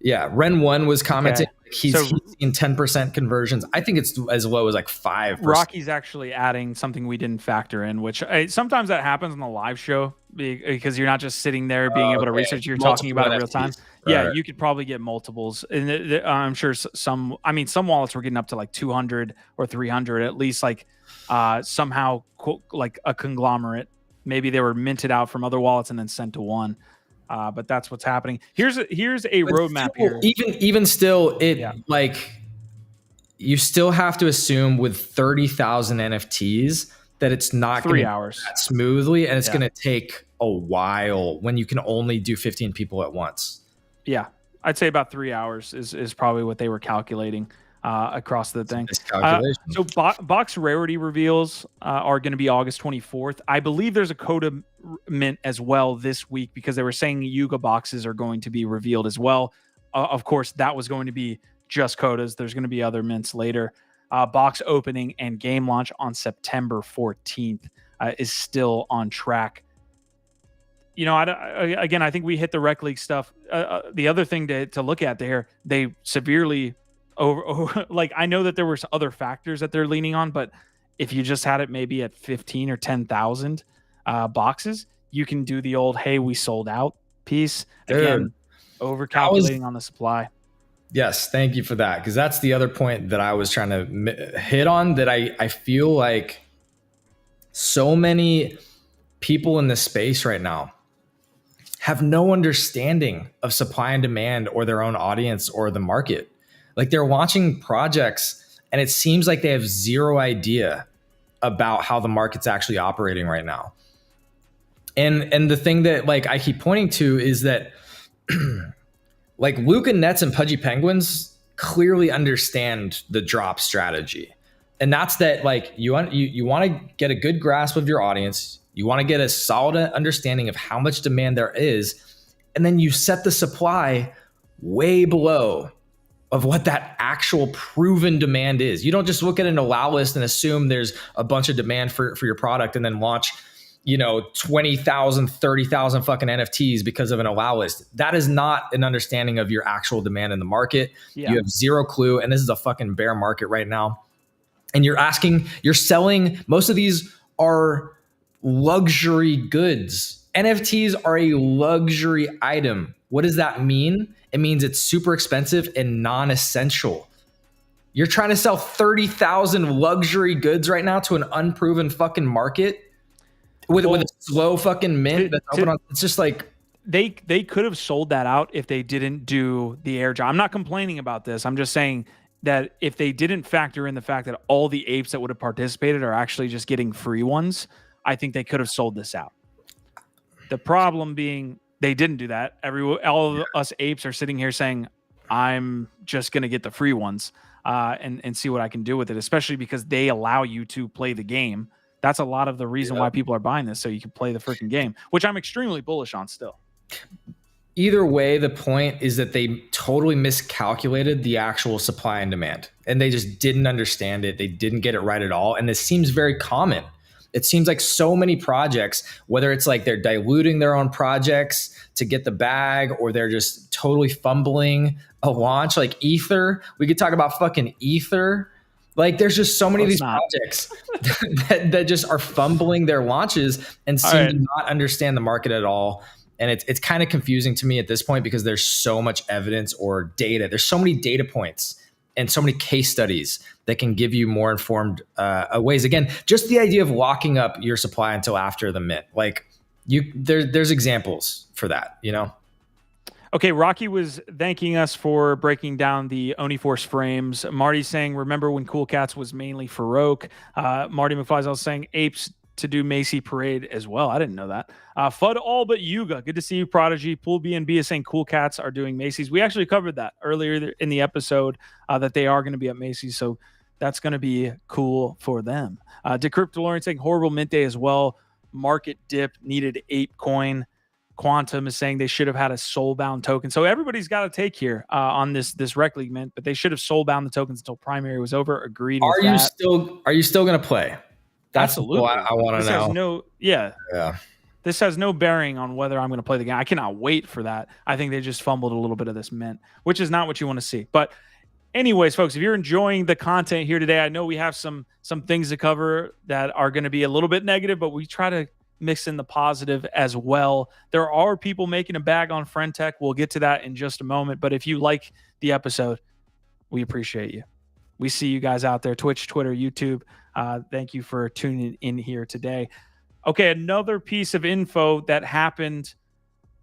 Ren1 was commenting. Okay. He's seen 10% conversions. I think it's as low as like 5%. Rocky's actually adding something we didn't factor in, which sometimes that happens on the live show because you're not just sitting there being able to research. You're talking about it in real time. Right. Yeah, you could probably get multiples. And I'm sure some wallets were getting up to like 200 or 300, at least like somehow like a conglomerate. Maybe they were minted out from other wallets and then sent to one. But that's what's happening. Here's a roadmap here. Even still, like, you still have to assume with 30,000 NFTs that it's not 3 hours that smoothly, and it's going to take a while when you can only do 15 people at once. Yeah, I'd say about 3 hours is probably what they were calculating across the thing. So box rarity reveals are going to be August 24th. I believe there's a Coda mint as well this week because they were saying Yuga boxes are going to be revealed as well. Of course, that was going to be just Codas. There's going to be other mints later. Box opening and game launch on September 14th is still on track. You know, I think we hit the Rec League stuff. The other thing to look at there, they severely over like, I know that there were other factors that they're leaning on, but if you just had it maybe at 15 or 10,000 boxes, you can do the old, hey, we sold out piece. Again, over calculating on the supply. Yes, thank you for that, because that's the other point that I was trying to hit on, that I feel like so many people in this space right now have no understanding of supply and demand or their own audience or the market. Like, they're watching projects and it seems like they have zero idea about how the market's actually operating right now. And the thing that, like, I keep pointing to is that like, Luca Nets and Pudgy Penguins clearly understand the drop strategy. And that's that, like, you want to get a good grasp of your audience. You want to get a solid understanding of how much demand there is. And then you set the supply way below of what that actual proven demand is. You don't just look at an allow list and assume there's a bunch of demand for your product and then launch, 20,000, 30,000 fucking NFTs because of an allow list. That is not an understanding of your actual demand in the market. Yeah. You have zero clue. And this is a fucking bear market right now. And you're selling, most of these are luxury goods. NFTs are a luxury item. What does that mean? It means it's super expensive and non-essential. You're trying to sell 30,000 luxury goods right now to an unproven fucking market with a slow fucking mint that's open on. It's just like, they could have sold that out if they didn't do the airdrop. I'm not complaining about this. I'm just saying that if they didn't factor in the fact that all the apes that would have participated are actually just getting free ones, I think they could have sold this out. The problem being they didn't do that. All of us apes are sitting here saying, I'm just going to get the free ones and see what I can do with it, especially because they allow you to play the game. That's a lot of the reason why people are buying this, so you can play the freaking game, which I'm extremely bullish on still. Either way, the point is that they totally miscalculated the actual supply and demand, and they just didn't understand it. They didn't get it right at all. And this seems very common. It seems like so many projects, whether it's like they're diluting their own projects to get the bag, or they're just totally fumbling a launch, like Ether. We could talk about fucking Ether Like there's just so many of these not. projects that just are fumbling their launches and seem to not understand the market at all. And it's kind of confusing to me at this point because there's so much evidence or data. There's so many data points and so many case studies that can give you more informed ways. Again, just the idea of locking up your supply until after the mint. Like there's examples for that, you know? Okay, Rocky was thanking us for breaking down the Oniforce frames. Marty's saying, remember when Cool Cats was mainly Farouk? Marty McFly's also saying apes to do Macy Parade as well. I didn't know that. FUD all but Yuga. Good to see you, Prodigy. Pool BNB is saying Cool Cats are doing Macy's. We actually covered that earlier in the episode that they are going to be at Macy's. So that's going to be cool for them. Decryptolorian saying horrible mint day as well. Market dip, needed ape coin. Quantum is saying they should have had a soulbound token. So everybody's got a take here on this rec league mint, but they should have soulbound the tokens until primary was over. Agreed. Are you still going to play? That's absolutely what I want to know. Yeah. This has no bearing on whether I'm going to play the game. I cannot wait for that. I think they just fumbled a little bit of this mint, which is not what you want to see. But anyways, folks, if you're enjoying the content here today, I know we have some things to cover that are going to be a little bit negative, but we try to mix in the positive as well. There are people making a bag on friend.tech. We'll get to that in just a moment. But if you like the episode, we appreciate you. We see you guys out there, Twitch, Twitter, YouTube. Thank you for tuning in here today. Okay, another piece of info that happened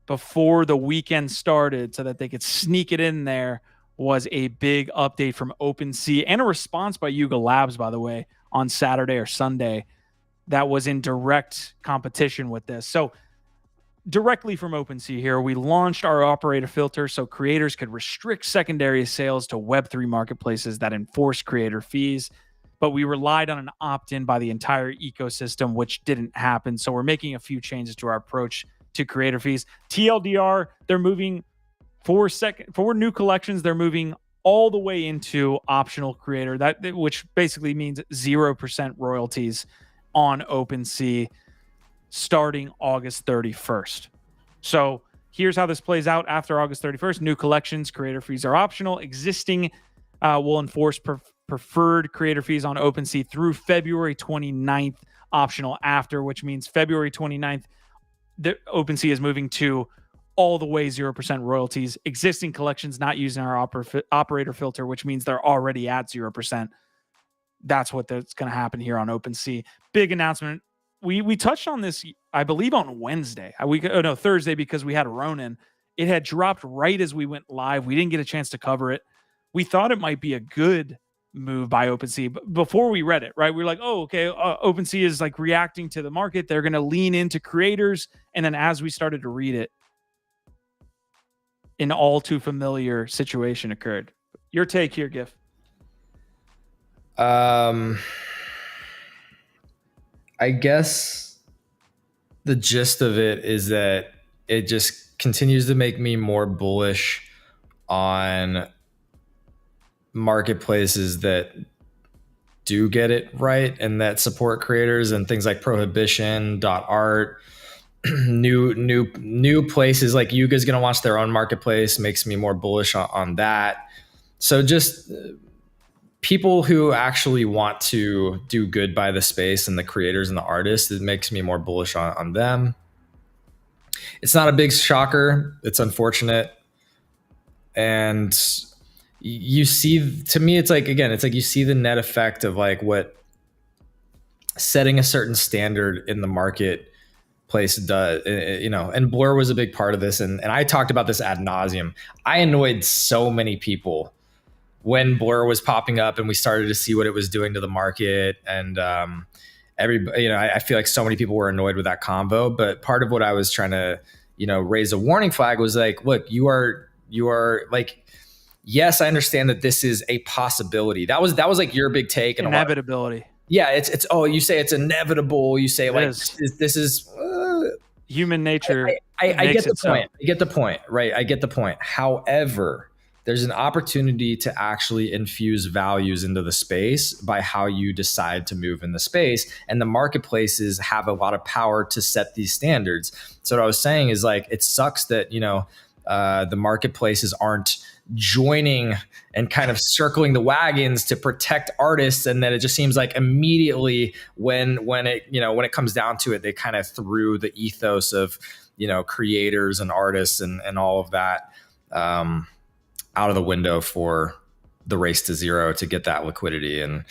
before the weekend started so that they could sneak it in there was a big update from Opensea and a response by Yuga Labs, by the way, on Saturday or Sunday that was in direct competition with this. So directly from Opensea here, we launched our operator filter so creators could restrict secondary sales to Web3 marketplaces that enforce creator fees. But we relied on an opt-in by the entire ecosystem, which didn't happen. So we're making a few changes to our approach to creator fees. TLDR, they're moving for new collections. They're moving all the way into optional creator, which basically means 0% royalties on Opensea starting August 31st. So here's how this plays out after August 31st. New collections, creator fees are optional. Existing will enforce preferred creator fees on Opensea through February 29th, optional after, which means February 29th, the Opensea is moving to all the way 0% royalties. Existing collections not using our operator filter, which means they're already at 0%. That's that's going to happen here on Opensea. Big announcement. We touched on this, I believe, on Wednesday. Thursday, because we had Ronin. It had dropped right as we went live. We didn't get a chance to cover it. We thought it might be a good move by Opensea. But before we read it, right, we were like, oh, okay, Opensea is like reacting to the market. They're going to lean into creators. And then as we started to read it, an all too familiar situation occurred. Your take here, Giff. I guess the gist of it is that it just continues to make me more bullish on marketplaces that do get it right and that support creators, and things like Prohibition.art, new places like Yuga is going to launch their own marketplace, makes me more bullish on that. So just people who actually want to do good by the space and the creators and the artists, it makes me more bullish on them. It's not a big shocker. It's unfortunate. And you see, to me, it's like you see the net effect of like what setting a certain standard in the marketplace does, and Blur was a big part of this. And I talked about this ad nauseum. I annoyed so many people when Blur was popping up and we started to see what it was doing to the market. And I feel like so many people were annoyed with that combo. But part of what I was trying to, raise a warning flag was like, look, you are like, yes, I understand that this is a possibility. That was like your big take. And inevitability. Yeah, you say it's inevitable. You say this is human nature. I get the point. I get the point, right? I get the point. However, there's an opportunity to actually infuse values into the space by how you decide to move in the space. And the marketplaces have a lot of power to set these standards. So what I was saying is like, it sucks that, the marketplaces aren't joining and kind of circling the wagons to protect artists. And then it just seems like immediately when it comes down to it, they kind of threw the ethos of, creators and artists and all of that out of the window for the race to zero to get that liquidity. And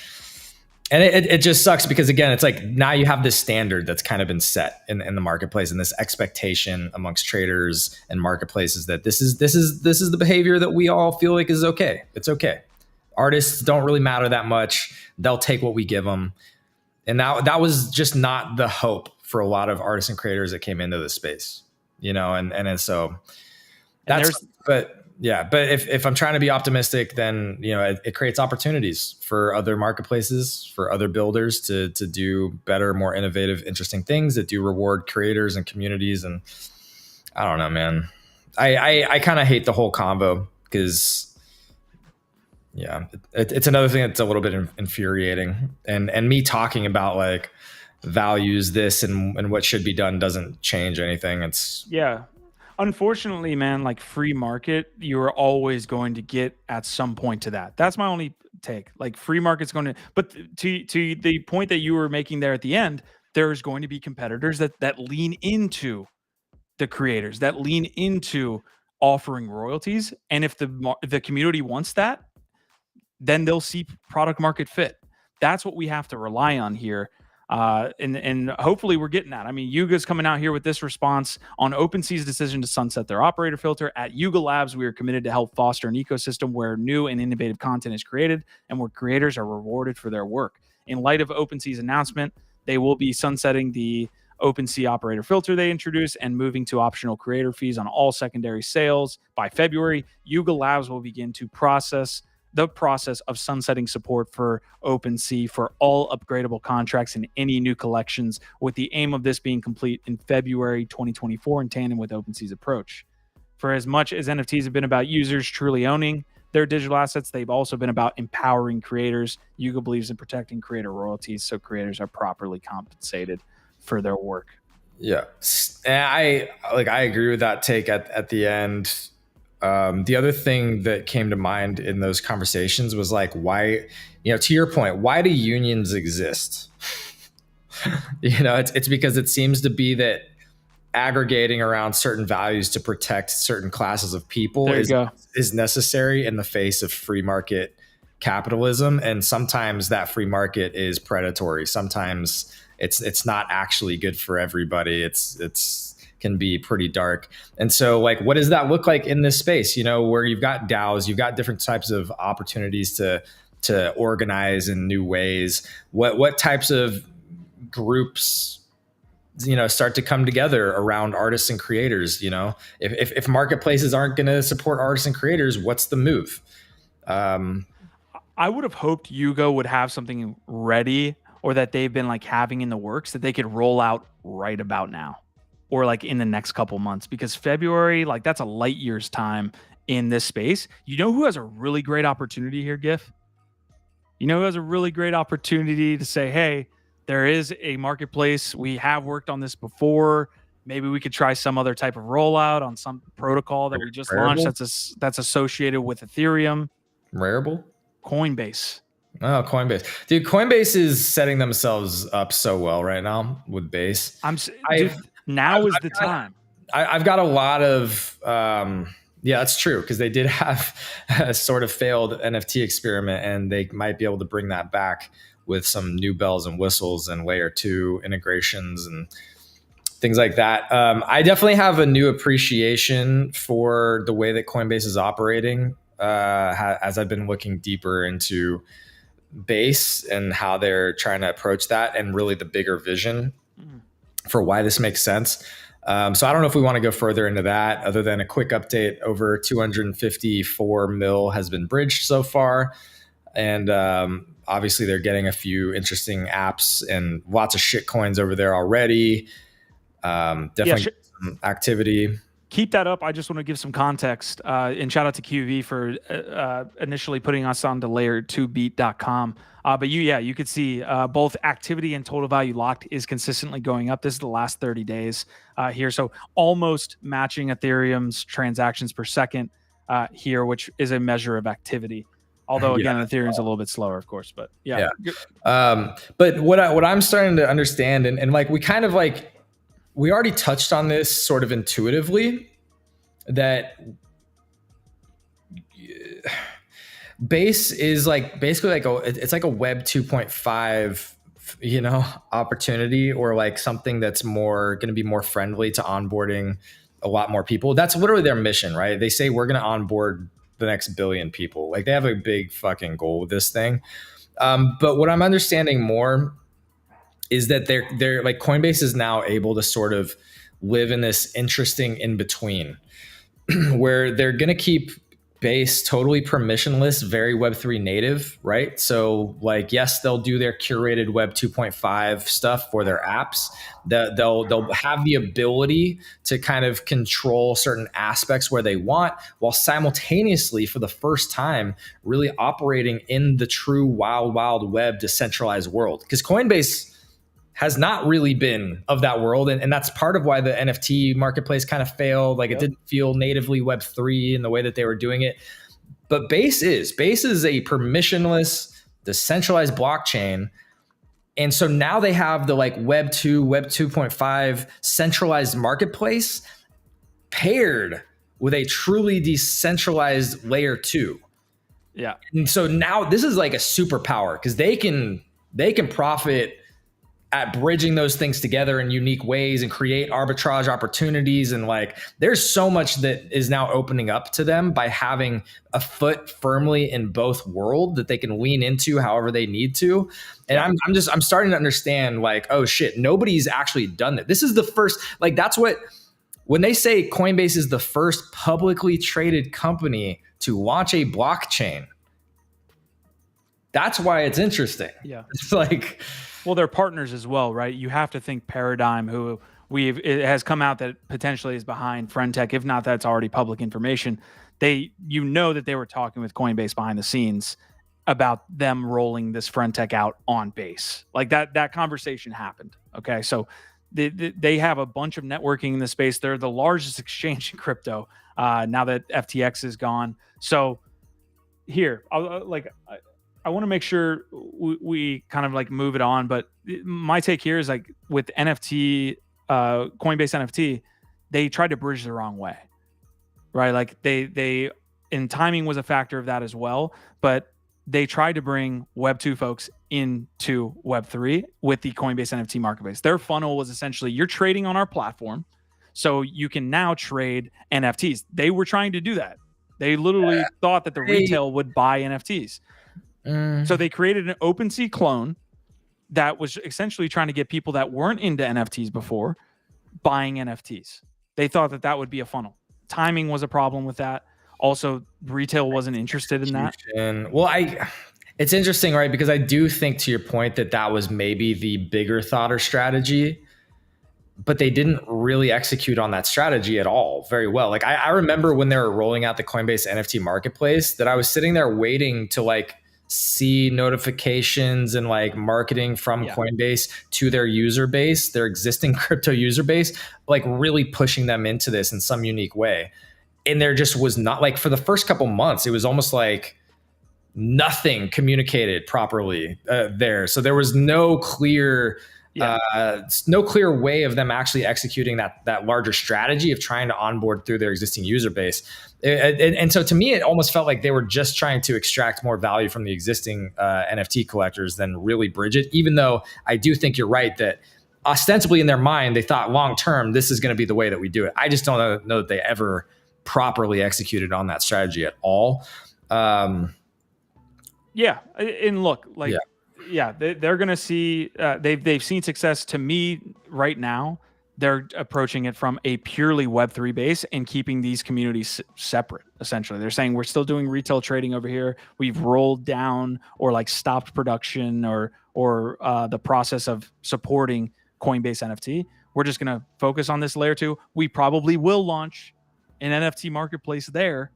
it just sucks because, again, it's like now you have this standard that's kind of been set in the marketplace, and this expectation amongst traders and marketplaces that this is the behavior that we all feel like is okay. It's okay. Artists don't really matter that much. They'll take what we give them. And that was just not the hope for a lot of artists and creators that came into this space, and so that's, but if I'm trying to be optimistic, then, it creates opportunities for other marketplaces, for other builders to do better, more innovative, interesting things that do reward creators and communities. And I don't know, man, I kind of hate the whole convo because, it's another thing that's a little bit infuriating. And me talking about like values this and what should be done doesn't change anything. Unfortunately, man, like free market, you're always going to get at some point to that. That's my only take. Like free market's going to, but to the point that you were making there at the end, there's going to be competitors that lean into the creators, that lean into offering royalties. And if the community wants that, then they'll see product market fit. That's what we have to rely on here. And hopefully we're getting that. I mean, Yuga's coming out here with this response on Opensea's decision to sunset their operator filter. At Yuga Labs, we are committed to help foster an ecosystem where new and innovative content is created and where creators are rewarded for their work. In light of Opensea's announcement, they will be sunsetting the Opensea operator filter they introduced and moving to optional creator fees on all secondary sales. By February, Yuga Labs will begin to the process of sunsetting support for Opensea for all upgradable contracts and any new collections, with the aim of this being complete in February 2024 in tandem with Opensea's approach. For as much as NFTs have been about users truly owning their digital assets, they've also been about empowering creators. Yuga believes in protecting creator royalties so creators are properly compensated for their work. Yeah. And I agree with that take at the end. The other thing that came to mind in those conversations was like, why, to your point, why do unions exist? It's because it seems to be that aggregating around certain values to protect certain classes of people is necessary in the face of free market capitalism. And sometimes that free market is predatory. Sometimes it's not actually good for everybody. It's can be pretty dark. And so like, what does that look like in this space, where you've got DAOs, you've got different types of opportunities to organize in new ways? What types of groups, start to come together around artists and creators? If marketplaces aren't going to support artists and creators, what's the move? I would have hoped Yuga would have something ready, or that they've been like having in the works that they could roll out right about now, or like in the next couple months, because February, like that's a light year's time in this space. You know who has a really great opportunity here, GIF? Who has a really great opportunity to say, hey, there is a marketplace. We have worked on this before. Maybe we could try some other type of rollout on some protocol that we just launched that's associated with Ethereum. Rarible? Coinbase. Oh, Coinbase. Dude, Coinbase is setting themselves up so well right now with Base. Now is the time. I've got a lot of, that's true, because they did have a sort of failed NFT experiment, and they might be able to bring that back with some new bells and whistles and layer 2 integrations and things like that. I definitely have a new appreciation for the way that Coinbase is operating as I've been looking deeper into Base and how they're trying to approach that, and really the bigger vision for why this makes sense. So I don't know if we want to go further into that, other than a quick update. Over 254 mil has been bridged so far. And obviously they're getting a few interesting apps and lots of shit coins over there already. Definitely some activity. Keep that up. I just want to give some context, and shout out to QV for initially putting us on to layer2beat.com. But you could see both activity and total value locked is consistently going up. This is the last 30 days here. So almost matching Ethereum's transactions per second. here, which is a measure of activity. Although again, Ethereum's a little bit slower, of course, but yeah. But what I'm starting to understand, and like we kind of like, we already touched on this sort of intuitively, that Base is like basically like it's like a Web 2.5, you know, opportunity, or like something that's more going to be more friendly to onboarding a lot more people. That's literally their mission, right? They say we're going to onboard the next billion people. Like they have a big fucking goal with this thing. But what I'm understanding more is that they're like Coinbase is now able to sort of live in this interesting in between where they're going to keep Base totally permissionless, very Web3 native, right? So like, yes, they'll do their curated Web 2.5 stuff for their apps. They'll have the ability to kind of control certain aspects where they want, while simultaneously, for the first time, really operating in the true wild web decentralized world. Because Coinbase has not really been of that world. And that's part of why the NFT marketplace kind of failed. Like it didn't feel natively Web3 in the way that they were doing it. But Base is a permissionless, decentralized blockchain. And so now they have the like Web 2, Web 2.5 centralized marketplace paired with a truly decentralized layer 2. Yeah. And so now this is like a superpower because they can profit at bridging those things together in unique ways and create arbitrage opportunities. And like, there's so much that is now opening up to them by having a foot firmly in both worlds that they can lean into however they need to. And I'm starting to understand like, oh shit, nobody's actually done that. This is the first, like, that's what, when they say Coinbase is the first publicly traded company to launch a blockchain, that's why it's interesting. Yeah. It's like, well, they're partners as well, right? You have to think Paradigm, who it has come out that potentially is behind friend.tech. If not, that's already public information. You know that they were talking with Coinbase behind the scenes about them rolling this friend.tech out on Base. Like that conversation happened. Okay, so they have a bunch of networking in the space. They're the largest exchange in crypto now that FTX is gone. So here, I want to make sure we kind of like move it on, but my take here is like with NFT, Coinbase NFT, they tried to bridge the wrong way, right? Like and timing was a factor of that as well, but they tried to bring Web 2 folks into Web 3 with the Coinbase NFT marketplace. Their funnel was essentially, you're trading on our platform, so you can now trade NFTs. They were trying to do that. They literally thought that the retail would buy NFTs. So they created an Opensea clone that was essentially trying to get people that weren't into NFTs before buying NFTs. They thought that would be a funnel. Timing was a problem with that. Also, retail wasn't interested in that. Well, it's interesting, right? Because I do think, to your point, that was maybe the bigger thought or strategy, but they didn't really execute on that strategy at all very well. Like I remember when they were rolling out the Coinbase NFT marketplace, that I was sitting there waiting to like see notifications and like marketing from Coinbase to their user base, their existing crypto user base, like really pushing them into this in some unique way. And there just was not, like, for the first couple months, it was almost like nothing communicated properly there. So there was no clear way of them actually executing that larger strategy of trying to onboard through their existing user base. And so to me, it almost felt like they were just trying to extract more value from the existing NFT collectors than really bridge it, even though I do think you're right that ostensibly in their mind, they thought long term, this is going to be the way that we do it. I just don't know that they ever properly executed on that strategy at all. And look, like, they're going to see, they've seen success. To me right now, they're approaching it from a purely Web3 base and keeping these communities separate. Essentially, they're saying we're still doing retail trading over here. We've rolled down or like stopped production or the process of supporting Coinbase NFT. We're just going to focus on this layer 2. We probably will launch an NFT marketplace there,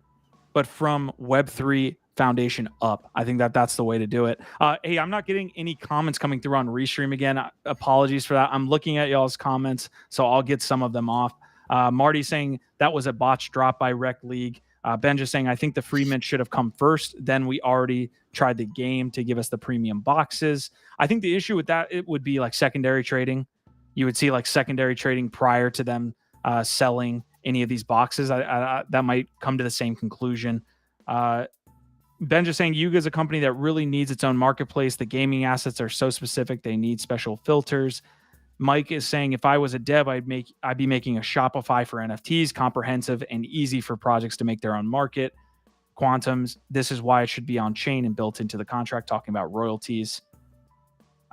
but from Web3 foundation up. I think that's the way to do it. Hey, I'm not getting any comments coming through on Restream again. Apologies for that. I'm looking at y'all's comments, so I'll get some of them off. Marty saying that was a botch drop by Rec League. Ben just saying, I think the free mint should have come first. Then we already tried the game to give us the premium boxes. I think the issue with that, it would be like secondary trading. You would see like secondary trading prior to them selling any of these boxes. That might come to the same conclusion. Ben just saying, Yuga is a company that really needs its own marketplace. The gaming assets are so specific; they need special filters. Mike is saying, if I was a dev, I'd be making a Shopify for NFTs, comprehensive and easy for projects to make their own market. Quantums, this is why it should be on chain and built into the contract, talking about royalties.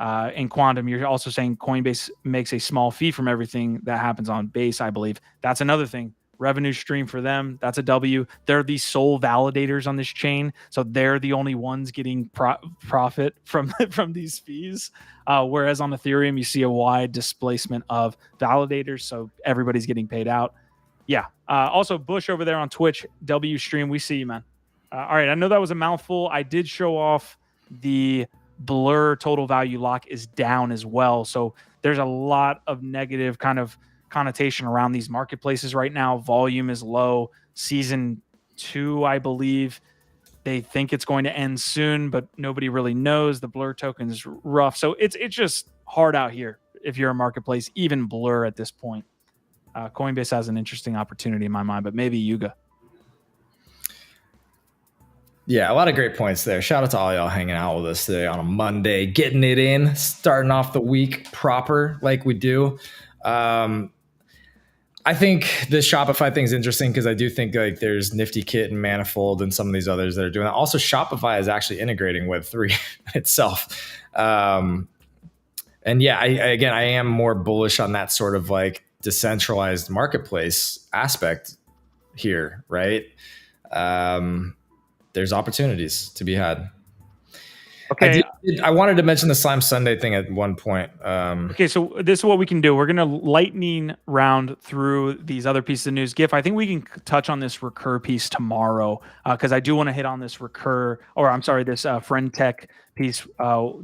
And Quantum, you're also saying Coinbase makes a small fee from everything that happens on Base, I believe. That's another thing. Revenue stream for them. That's a W. They're the sole validators on this chain. So they're the only ones getting profit from these fees. Whereas on Ethereum, you see a wide displacement of validators. So everybody's getting paid out. Yeah. Also, Bush over there on Twitch, W stream. We see you, man. All right. I know that was a mouthful. I did show off the Blur total value lock is down as well. So there's a lot of negative kind of connotation around these marketplaces right now. Volume is low. Season 2, I believe, they think it's going to end soon, but nobody really knows. The Blur token is rough. So it's just hard out here if you're a marketplace, even Blur at this point. Coinbase has an interesting opportunity in my mind, but maybe Yuga. Yeah, a lot of great points there. Shout out to all y'all hanging out with us today on a Monday, getting it in, starting off the week proper like we do. I think the Shopify thing is interesting because I do think like there's NiftyKit and Manifold and some of these others that are doing that. Also, Shopify is actually integrating Web3 itself. And yeah, I am more bullish on that sort of like decentralized marketplace aspect here, right? There's opportunities to be had. Okay. I wanted to mention the Slime Sunday thing at one point. Okay, so this is what we can do. We're going to lightning round through these other pieces of news. Gif, I think we can touch on this Recur piece tomorrow because I do want to hit on this this friend.tech piece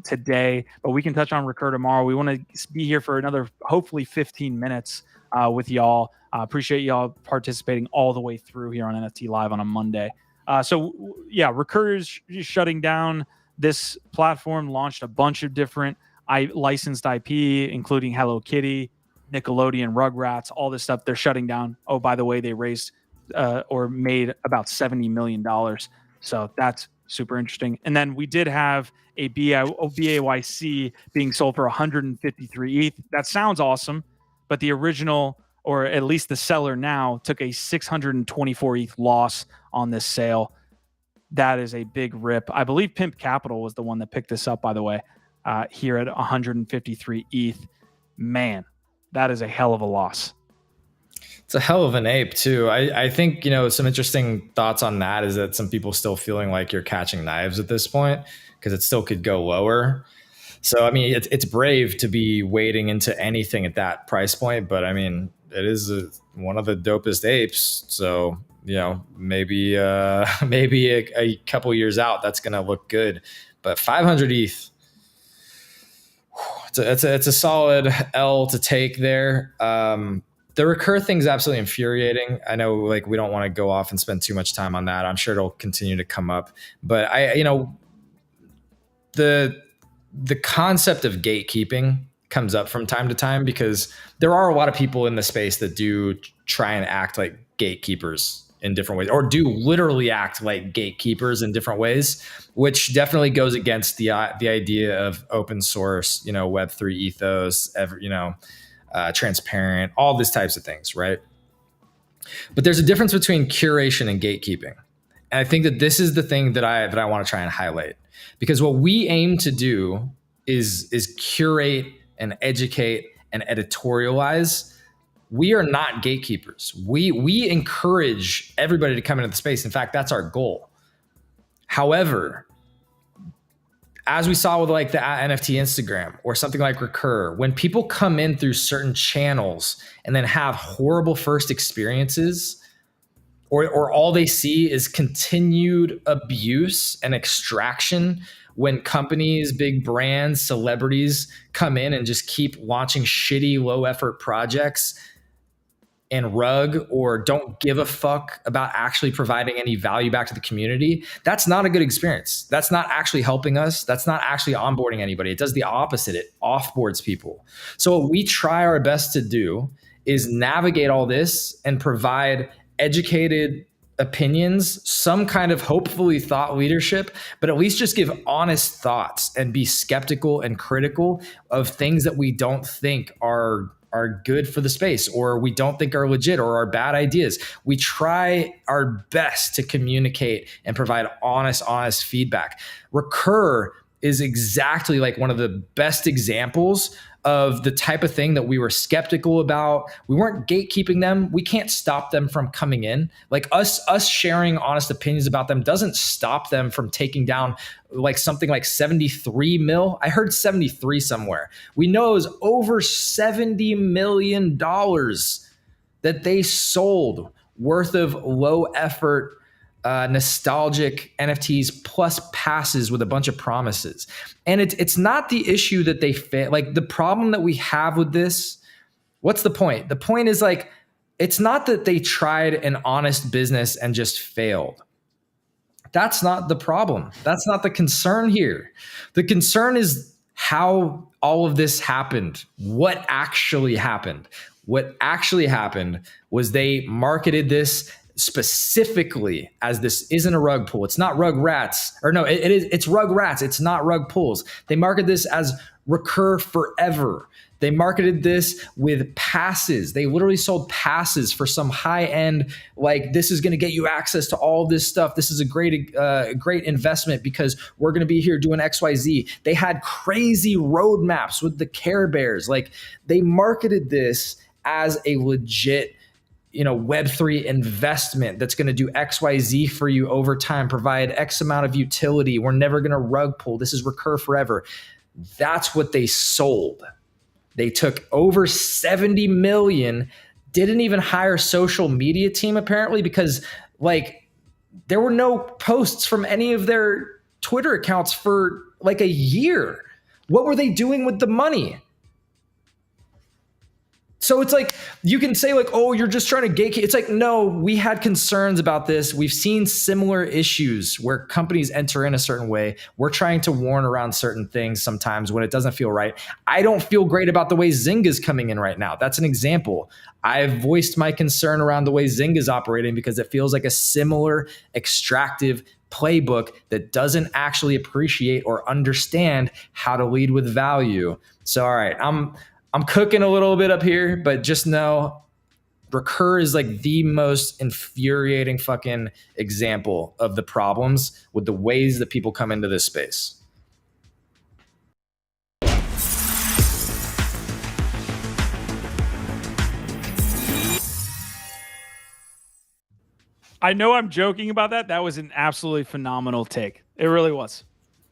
today, but we can touch on Recur tomorrow. We want to be here for another, hopefully 15 minutes with y'all. Appreciate y'all participating all the way through here on NFT Live on a Monday. Recur is shutting down. This platform launched a bunch of different licensed IP, including Hello Kitty, Nickelodeon, Rugrats, all this stuff. They're shutting down. Oh, by the way, they raised or made about $70 million. So that's super interesting. And then we did have a BAYC being sold for 153 ETH. That sounds awesome, but the original, or at least the seller now, took a 624 ETH loss on this sale. That is a big rip. I believe Pimp Capital was the one that picked this up, by the way, here at 153 ETH. Man, that is a hell of a loss. It's a hell of an ape, too. I think, some interesting thoughts on that is that some people still feeling like you're catching knives at this point because it still could go lower. So, I mean, it's brave to be wading into anything at that price point, but I mean, it is one of the dopest apes. So, maybe a couple years out, that's going to look good. But 500 ETH, it's a solid L to take there. The Recur thing is absolutely infuriating. I know, like, we don't want to go off and spend too much time on that. I'm sure it'll continue to come up. But the concept of gatekeeping comes up from time to time because there are a lot of people in the space that do try and act like gatekeepers in different ways, or do literally act like gatekeepers in different ways, which definitely goes against the idea of open source, Web3 ethos, transparent, all these types of things, right? But there's a difference between curation and gatekeeping. And I think that this is the thing that I want to try and highlight, because what we aim to do is curate and educate and editorialize. We are not gatekeepers. We encourage everybody to come into the space. In fact, that's our goal. However, as we saw with like the NFT Instagram or something like Recur, when people come in through certain channels and then have horrible first experiences, or all they see is continued abuse and extraction, when companies, big brands, celebrities come in and just keep launching shitty, low effort projects, and rug or don't give a fuck about actually providing any value back to the community, that's not a good experience. That's not actually helping us. That's not actually onboarding anybody. It does the opposite. It offboards people. So what we try our best to do is navigate all this and provide educated opinions, some kind of hopefully thought leadership, but at least just give honest thoughts and be skeptical and critical of things that we don't think are good for the space, or we don't think are legit, or are bad ideas. We try our best to communicate and provide honest feedback. Recur is exactly like one of the best examples of the type of thing that we were skeptical about. We weren't gatekeeping them. We can't stop them from coming in. Like us sharing honest opinions about them doesn't stop them from taking down like something like 73 mil. I heard 73 somewhere. We know it was over $70 million that they sold worth of low effort, nostalgic NFTs plus passes with a bunch of promises. And it's not the issue that they fail. Like the problem that we have with this, what's the point? The point is like, it's not that they tried an honest business and just failed. That's not the problem. That's not the concern here. The concern is how all of this happened. What actually happened? What actually happened was they marketed this specifically as this isn't a rug pull. It's not rug rats, or no, it is. It's rug rats. It's not rug pulls. They marketed this as Recur forever. They marketed this with passes. They literally sold passes for some high end, like this is going to get you access to all this stuff. This is a great investment because we're going to be here doing XYZ. They had crazy roadmaps with the Care Bears. Like they marketed this as a legit, Web3 investment that's going to do XYZ for you over time, provide X amount of utility. We're never going to rug pull. This is Recur forever. That's what they sold. They took over 70 million, didn't even hire a social media team apparently because like there were no posts from any of their Twitter accounts for like a year. What were they doing with the money? So it's like, you can say like, oh, you're just trying to gatekeep. It's like, no, we had concerns about this. We've seen similar issues where companies enter in a certain way. We're trying to warn around certain things sometimes when it doesn't feel right. I don't feel great about the way Zynga's coming in right now. That's an example. I've voiced my concern around the way Zynga's operating because it feels like a similar extractive playbook that doesn't actually appreciate or understand how to lead with value. So, all right, I'm cooking a little bit up here, but just know Recur is like the most infuriating fucking example of the problems with the ways that people come into this space. I know I'm joking about that. That was an absolutely phenomenal take. It really was.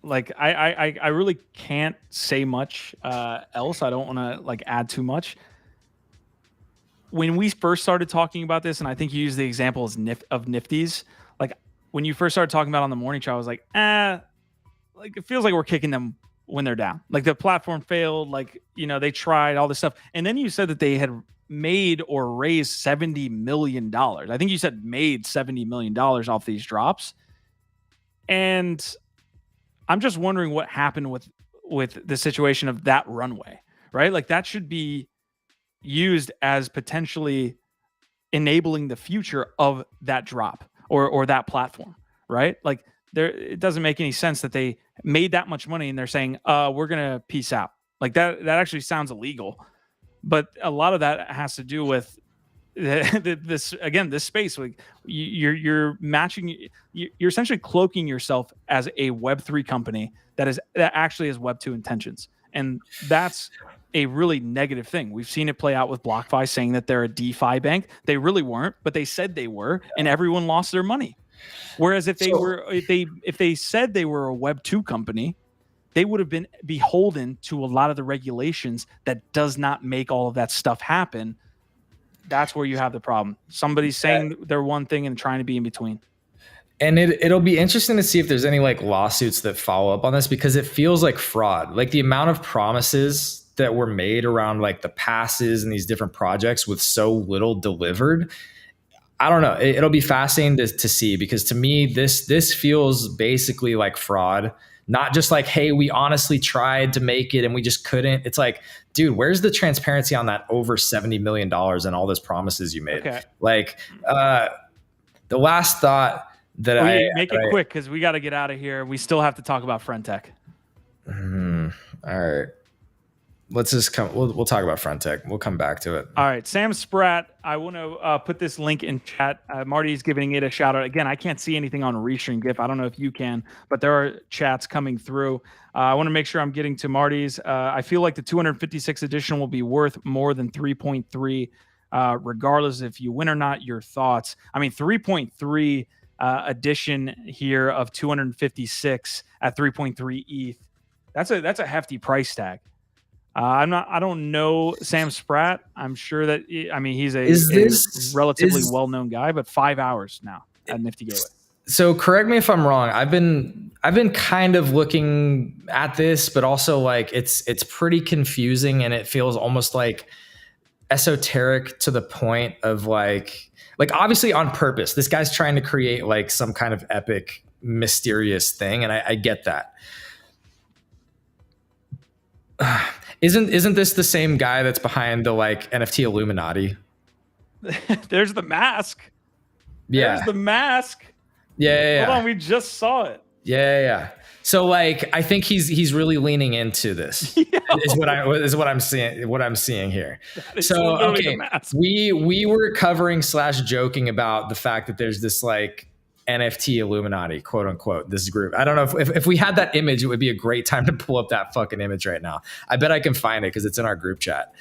Like I really can't say much else. I don't want to like add too much. When we first started talking about this, and I think you used the example of Nifties, like when you first started talking about it on the morning show, I was like, like it feels like we're kicking them when they're down. Like the platform failed, like, they tried all this stuff. And then you said that they had made or raised $70 million. I think you said made $70 million off these drops. And I'm just wondering what happened with the situation of that runway, right? Like that should be used as potentially enabling the future of that drop or that platform, right? Like it doesn't make any sense that they made that much money and they're saying, we're going to peace out. Like that actually sounds illegal, but a lot of that has to do with this space. Like you're matching, you're essentially cloaking yourself as a Web3 company that actually has Web2 intentions, and that's a really negative thing. We've seen it play out with BlockFi saying that they're a DeFi bank. They really weren't, but they said they were, and everyone lost their money. Whereas if they said they were a Web2 company, they would have been beholden to a lot of the regulations that does not make all of that stuff happen. That's where you have the problem. Somebody's saying they're one thing and trying to be in between. And it'll be interesting to see if there's any like lawsuits that follow up on this, because it feels like fraud. Like the amount of promises that were made around like the passes and these different projects with so little delivered. I don't know. It'll be fascinating to see, because to me, this feels basically like fraud. Not just like, hey, we honestly tried to make it and we just couldn't. It's like, dude, where's the transparency on that over $70 million and all those promises you made? Okay. Like, the last thought that make it quick because we got to get out of here. We still have to talk about friend.tech. All right. Let's just come. We'll talk about friend.tech. We'll come back to it. All right, Sam Spratt. I want to put this link in chat. Marty's giving it a shout out. Again, I can't see anything on Restream GIF. I don't know if you can, but there are chats coming through. I want to make sure I'm getting to Marty's. I feel like the 256 edition will be worth more than 3.3, regardless if you win or not. Your thoughts? I mean, 3.3 edition here of 256 at 3.3 ETH. That's a hefty price tag. I don't know Sam Spratt. I'm sure that he's a relatively well-known guy, but 5 hours now at Nifty Gateway. So correct me if I'm wrong. I've been kind of looking at this, but also like it's pretty confusing, and it feels almost like esoteric to the point of like obviously on purpose. This guy's trying to create like some kind of epic, mysterious thing, and I get that. Isn't this the same guy that's behind the like NFT Illuminati? There's the mask. Yeah. There's the mask. Yeah. Hold on, we just saw it. Yeah. So like, I think he's really leaning into this. is what I'm seeing. What I'm seeing here. So okay, we were covering / joking about the fact that there's this like NFT Illuminati, quote unquote, this group. I don't know if we had that image, it would be a great time to pull up that fucking image right now. I bet I can find it because it's in our group chat.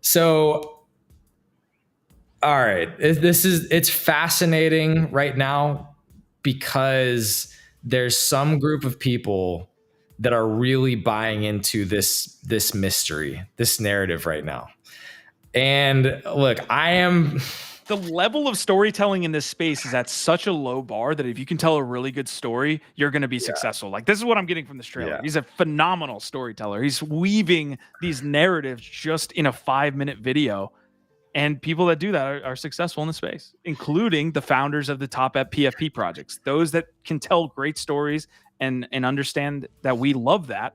So, all right, it's fascinating right now because there's some group of people that are really buying into this mystery, this narrative right now. And look, the level of storytelling in this space is at such a low bar that if you can tell a really good story, you're going to be successful. Like, this is what I'm getting from this trailer. Yeah. He's a phenomenal storyteller. He's weaving these narratives just in a 5-minute video. And people that do that are successful in the space, including the founders of the top PFP projects. Those that can tell great stories and understand that we love that.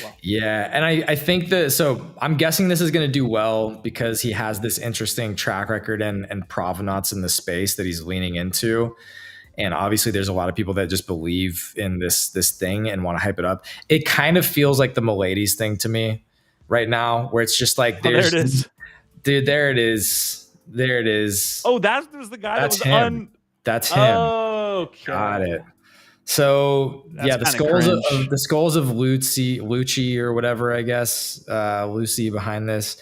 Well. Yeah, and I think so I'm guessing this is going to do well because he has this interesting track record and provenance in the space that he's leaning into. And obviously there's a lot of people that just believe in this thing and want to hype it up. It kind of feels like the Miladys thing to me right now, where it's just like, there it is. Dude, there it is. Oh, that was the guy That's that was him. That's him. Oh, okay. Got it. So that's the skulls of Lucci or whatever, I guess. Lucy behind this.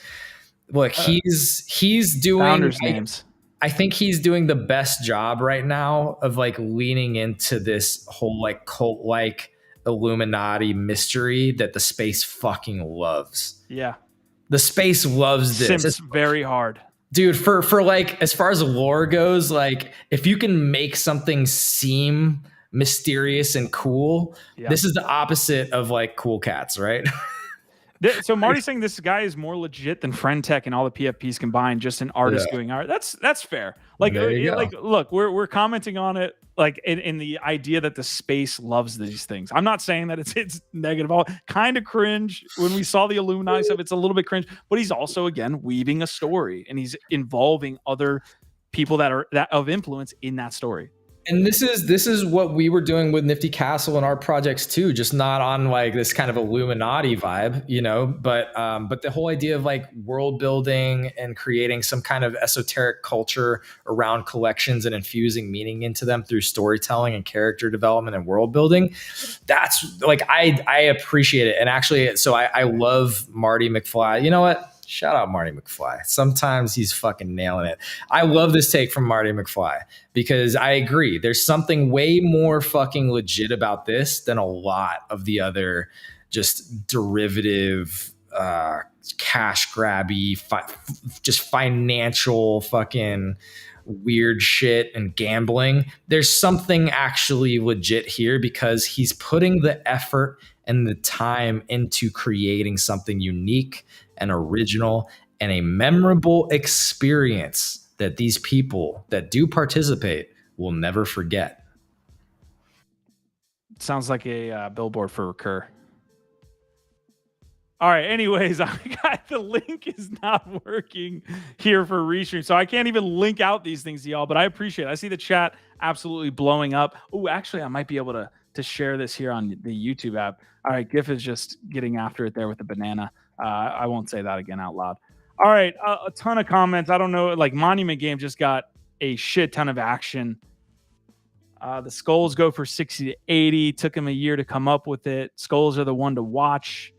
Look, he's doing founders' names. I think he's doing the best job right now of like leaning into this whole like cult like Illuminati mystery that the space fucking loves. Yeah. The space loves this. It's very hard. Dude, for like as far as lore goes, like if you can make something seem mysterious and cool, this is the opposite of like Cool Cats, right? So Marty's saying this guy is more legit than friend.tech and all the PFPs combined, just an artist doing art. That's fair. Like look, we're commenting on it like in the idea that the space loves these things. I'm not saying that it's negative. All kind of cringe when we saw the Illuminati stuff. It's a little bit cringe, but he's also again weaving a story and he's involving other people that of influence in that story. And this is what we were doing with Nifty Castle and our projects too, just not on like this kind of Illuminati vibe, you know, but the whole idea of like world building and creating some kind of esoteric culture around collections and infusing meaning into them through storytelling and character development and world building. That's like, I appreciate it. And actually, so I love Marty McFly. You know what? Shout out Marty McFly. Sometimes he's fucking nailing it. I love this take from Marty McFly because I agree. There's something way more fucking legit about this than a lot of the other just derivative, cash grabby, just financial fucking weird shit and gambling. There's something actually legit here because he's putting the effort and the time into creating something unique and original and a memorable experience that these people that do participate will never forget. Sounds like a billboard for Recur. All right. Anyways, I got the link is not working here for Restream, so I can't even link out these things to y'all. But I appreciate it. I see the chat absolutely blowing up. Oh, actually, I might be able to share this here on the YouTube app. All right, GIF is just getting after it there with the banana. I won't say that again out loud. All right, a ton of comments. I don't know. Like Monument Game just got a shit ton of action. The skulls go for 60 to 80. Took him a year to come up with it. Skulls are the one to watch.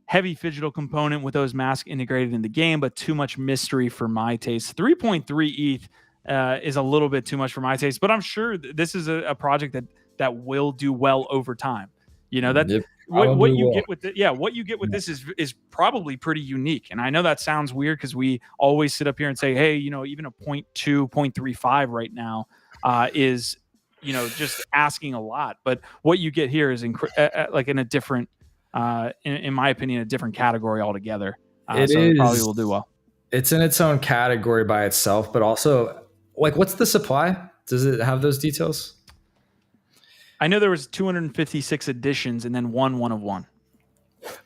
Heavy phygital component with those masks integrated in the game, but too much mystery for my taste. 3.3 ETH is a little bit too much for my taste, but I'm sure this is a project that will do well over time. You know, that what you get with what you get with this is probably pretty unique. And I know that sounds weird because we always sit up here and say, hey, you know, even a 0.2, 0.35 right now is, you know, just asking a lot. But what you get here is like in a different, in my opinion, a different category altogether. It probably will do well. It's in its own category by itself, but also, like, what's the supply? Does it have those details? I know there was 256 editions and then one of one.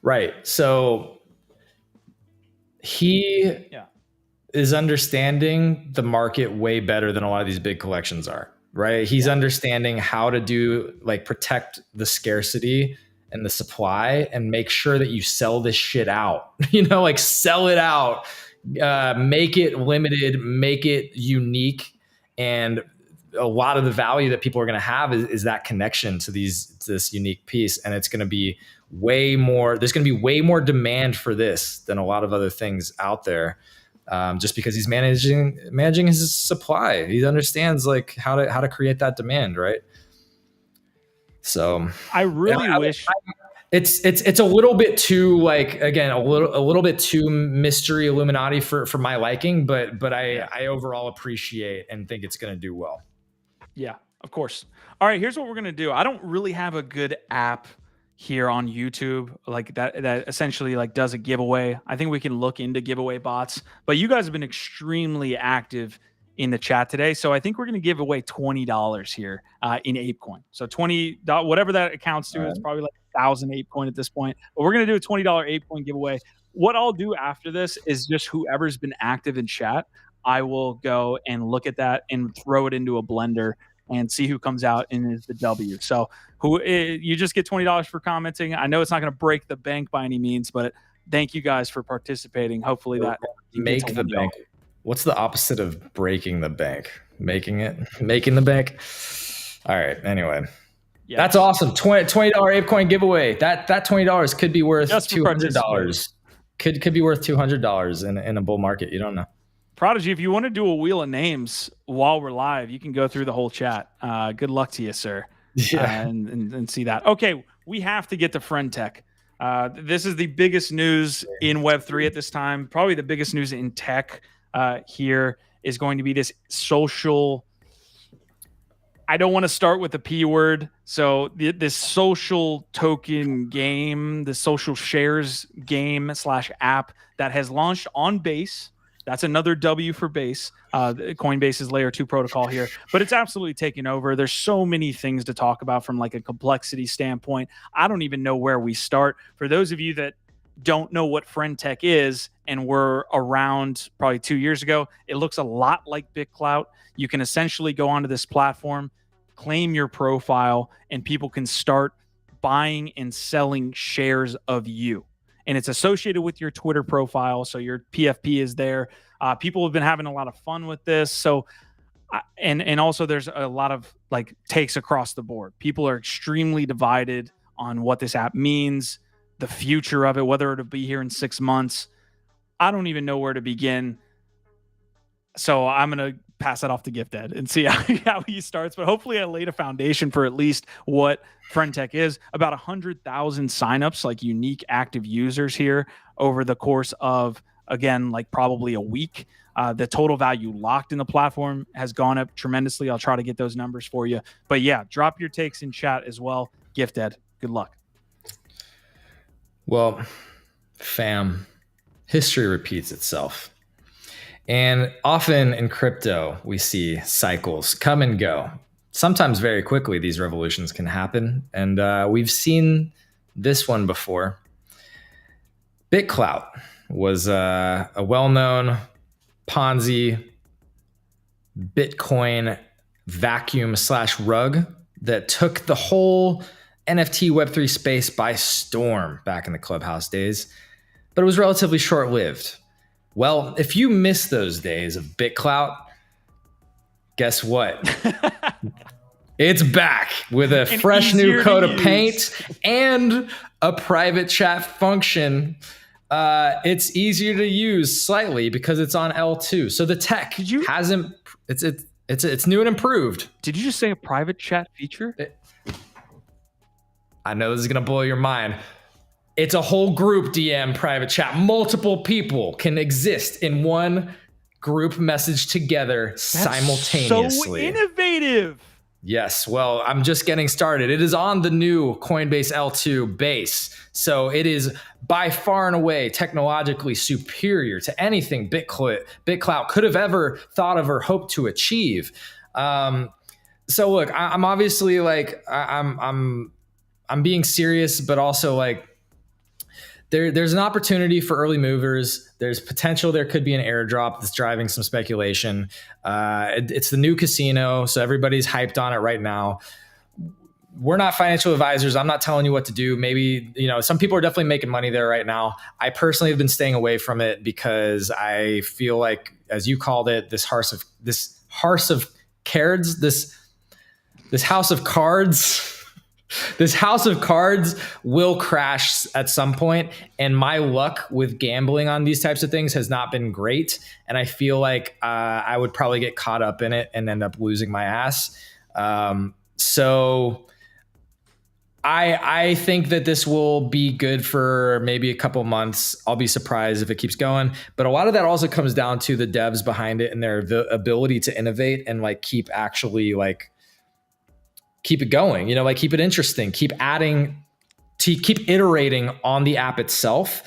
Right. So he is understanding the market way better than a lot of these big collections are. Right. He's understanding how to protect the scarcity and the supply and make sure that you sell this shit out, you know, like sell it out, make it limited, make it unique. And a lot of the value that people are going to have is that connection to this unique piece. And it's going to be there's going to be way more demand for this than a lot of other things out there. Just because he's managing his supply. He understands like how to create that demand. Right. So I really wish it's a little bit too a little bit too mystery Illuminati for my liking, but I overall appreciate and think it's going to do well. Yeah, of course. All right, here's what we're going to do. I don't really have a good app here on YouTube like that essentially like does a giveaway. I think we can look into giveaway bots, but you guys have been extremely active in the chat today. So I think we're going to give away $20 here in ApeCoin. So $20, whatever that accounts to, it's probably like 1,000 ApeCoin at this point. But we're going to do a $20 ApeCoin giveaway. What I'll do after this is just whoever's been active in chat, I will go and look at that and throw it into a blender and see who comes out and is the W. So you just get $20 for commenting. I know it's not going to break the bank by any means, but thank you guys for participating. Hopefully that make the bank. What's the opposite of breaking the bank? Making the bank. All right. Anyway, that's awesome. $20 ApeCoin giveaway. That $20 could be worth $200. Could be worth $200 in a bull market. You don't know. Prodigy, if you want to do a wheel of names while we're live, you can go through the whole chat. Good luck to you, sir. Yeah. And see that. Okay, we have to get to friend.tech. This is the biggest news in Web3 at this time. Probably the biggest news in tech here is going to be this social. I don't want to start with the P word. So this social token game, the social shares game / app that has launched on Base. That's another W for Base. Coinbase's layer 2 protocol here, but it's absolutely taken over. There's so many things to talk about from like a complexity standpoint. I don't even know where we start. For those of you that don't know what friend.tech is and were around probably 2 years ago, it looks a lot like Bitclout. You can essentially go onto this platform, claim your profile, and people can start buying and selling shares of you. And it's associated with your Twitter profile. So your PFP is there. People have been having a lot of fun with this. So, and also there's a lot of like takes across the board. People are extremely divided on what this app means, the future of it, whether it'll be here in 6 months. I don't even know where to begin. So I'm going to pass that off to Gifted and see how he starts. But hopefully I laid a foundation for at least what friend.tech is. About 100,000 signups, like unique active users here over the course of, again, like probably a week. The total value locked in the platform has gone up tremendously. I'll try to get those numbers for you. But yeah, drop your takes in chat as well. Gifted, good luck. Well, fam, history repeats itself. And often in crypto, we see cycles come and go. Sometimes very quickly, these revolutions can happen. And we've seen this one before. Bitclout was a well-known Ponzi Bitcoin vacuum / rug that took the whole NFT Web3 space by storm back in the Clubhouse days, but it was relatively short-lived. Well, if you miss those days of Bitclout, guess what? It's back with a fresh new coat of paint and a private chat function. It's easier to use slightly because it's on L2. So the tech hasn't. It's new and improved. Did you just say a private chat feature? I know this is gonna blow your mind. It's a whole group DM private chat. Multiple people can exist in one group message together simultaneously. So innovative. Yes, well, I'm just getting started. It is on the new Coinbase L2 base. So it is by far and away technologically superior to anything Bitclout could have ever thought of or hoped to achieve. So look, I'm obviously like, I'm being serious, but also like, there's an opportunity for early movers. There's potential there could be an airdrop that's driving some speculation. It's the new casino, so everybody's hyped on it right now. We're not financial advisors. I'm not telling you what to do. Maybe, some people are definitely making money there right now. I personally have been staying away from it because I feel like, as you called it, this house of cards, this house of cards. This house of cards will crash at some point, and my luck with gambling on these types of things has not been great. And I feel like I would probably get caught up in it and end up losing my ass. So I think that this will be good for maybe a couple months. I'll be surprised if it keeps going. But a lot of that also comes down to the devs behind it and their ability to innovate and like keep it going, keep it interesting, keep iterating on the app itself.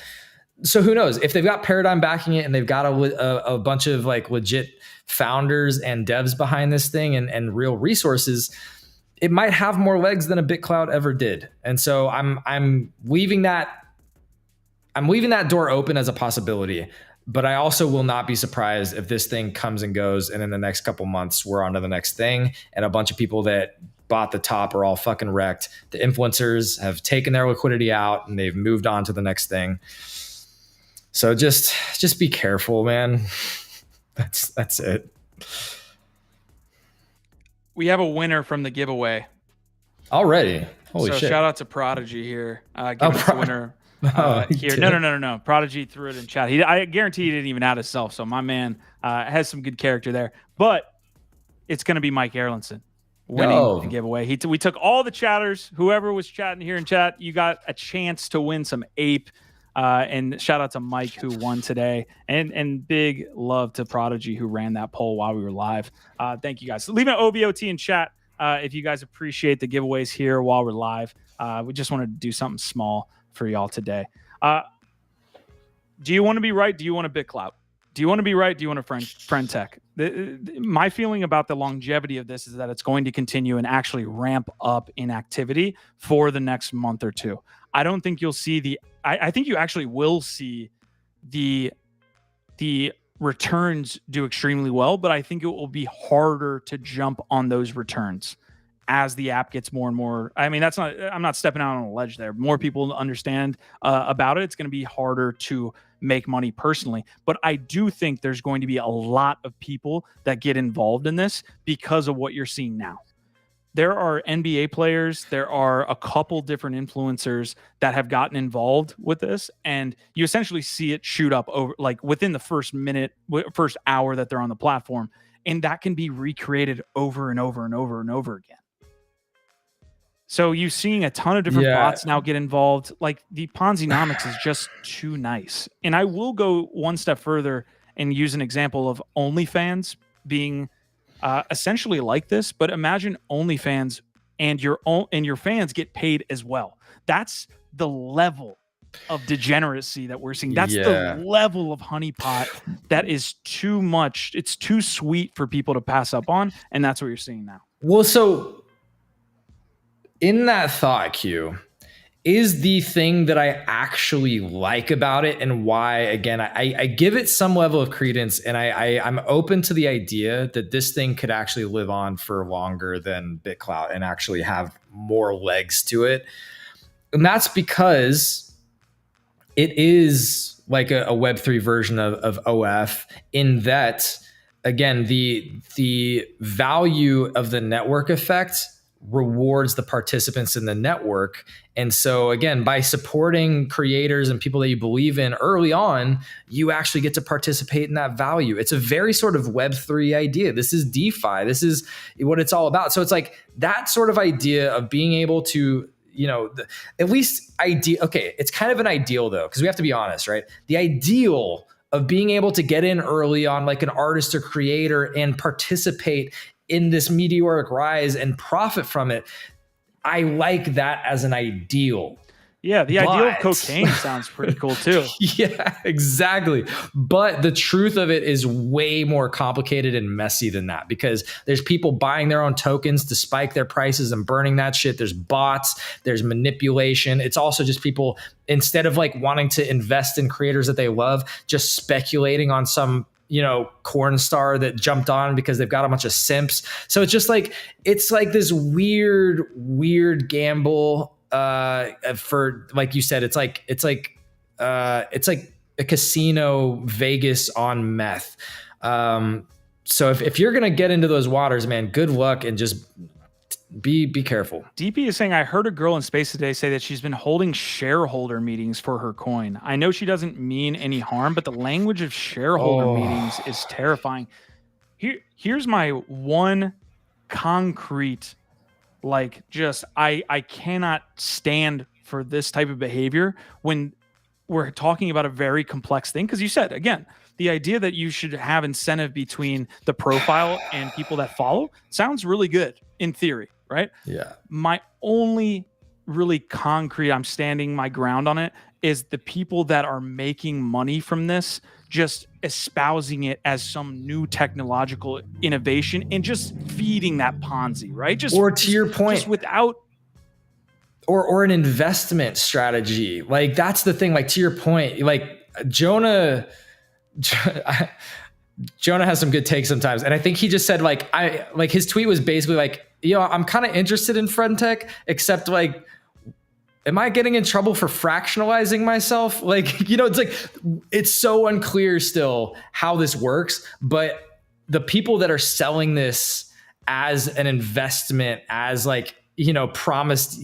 So who knows if they've got Paradigm backing it and they've got a bunch of like legit founders and devs behind this thing and real resources, it might have more legs than a Bitclout ever did. And so I'm leaving that door open as a possibility. But I also will not be surprised if this thing comes and goes, and in the next couple months we're on to the next thing, and a bunch of people that bought the top are all fucking wrecked. The influencers have taken their liquidity out and they've moved on to the next thing. So just be careful, man. That's it. We have a winner from the giveaway already. Holy shit. Shout out to Prodigy here. Give us the winner here. No. Prodigy threw it in chat. I guarantee he didn't even add himself. So my man has some good character there, but it's going to be Mike Erlandson winning the giveaway. We took all the chatters, whoever was chatting here in chat, you got a chance to win some ape. And shout out to Mike who won today, and big love to Prodigy who ran that poll while we were live. Thank you guys. So leave an OVOT in chat if you guys appreciate the giveaways here while we're live. We just wanted to do something small for y'all today. Do you want to be right? Do you want a Bitclout? Do you want to be right? Do you want a friend tech? My feeling about the longevity of this is that it's going to continue and actually ramp up in activity for the next month or two. I don't think you'll see I think you actually will see the returns do extremely well, but I think it will be harder to jump on those returns as the app gets more and more. I mean, I'm not stepping out on a ledge there. More people understand about it. It's going to be harder to make money personally, but I do think there's going to be a lot of people that get involved in this because of what you're seeing now. There are NBA players, there are a couple different influencers that have gotten involved with this, and you essentially see it shoot up over like within the first hour that they're on the platform, and that can be recreated over and over and over and over again. So you're seeing a ton of different bots now get involved. Like the Ponzi-nomics is just too nice. And I will go one step further and use an example of OnlyFans being essentially like this. But imagine OnlyFans and your fans get paid as well. That's the level of degeneracy that we're seeing. That's the level of honeypot that is too much. It's too sweet for people to pass up on. And that's what you're seeing now. Well, so in that thought, Q, is the thing that I actually like about it, and why, again, I give it some level of credence, and I'm open to the idea that this thing could actually live on for longer than Bitclout and actually have more legs to it. And that's because it is like a Web3 version of OF, in that, again, the value of the network effect rewards the participants in the network. And so again, by supporting creators and people that you believe in early on, you actually get to participate in that value. It's a very sort of Web3 idea. This is DeFi. This is what it's all about. So it's like that sort of idea of being able to, you know, at least idea. Okay, it's kind of an ideal though, because we have to be honest, right? The ideal of being able to get in early on like an artist or creator and participate in this meteoric rise and profit from it, I like that as an ideal. Yeah, the ideal of cocaine sounds pretty cool too. Yeah, exactly. But the truth of it is way more complicated and messy than that, because there's people buying their own tokens to spike their prices and burning that shit. There's bots, there's manipulation. It's also just people, instead of like wanting to invest in creators that they love, just speculating on some, you know, corn star that jumped on because they've got a bunch of simps. So it's just like, it's like this weird gamble. For, like you said, it's like a casino Vegas on meth. So if you're gonna get into those waters, man, good luck, and just be careful. DP is saying, I heard a girl in space today say that she's been holding shareholder meetings for her coin. I know she doesn't mean any harm, but the language of shareholder meetings is terrifying. Here's my one concrete, like, just I cannot stand for this type of behavior when we're talking about a very complex thing. Because you said, again, the idea that you should have incentive between the profile and people that follow sounds really good in theory, right? Yeah. My only really concrete, I'm standing my ground on it, is the people that are making money from this just espousing it as some new technological innovation and just feeding that Ponzi, right? Just, or to your point, just without, or an investment strategy. Like, that's the thing. Like, to your point, like Jonah has some good takes sometimes. And I think he just said, like, his tweet was basically like, yo, I'm kind of interested in friend.tech, except like, am I getting in trouble for fractionalizing myself? Like, you know, it's like, it's so unclear still how this works, but the people that are selling this as an investment, as like, you know, promised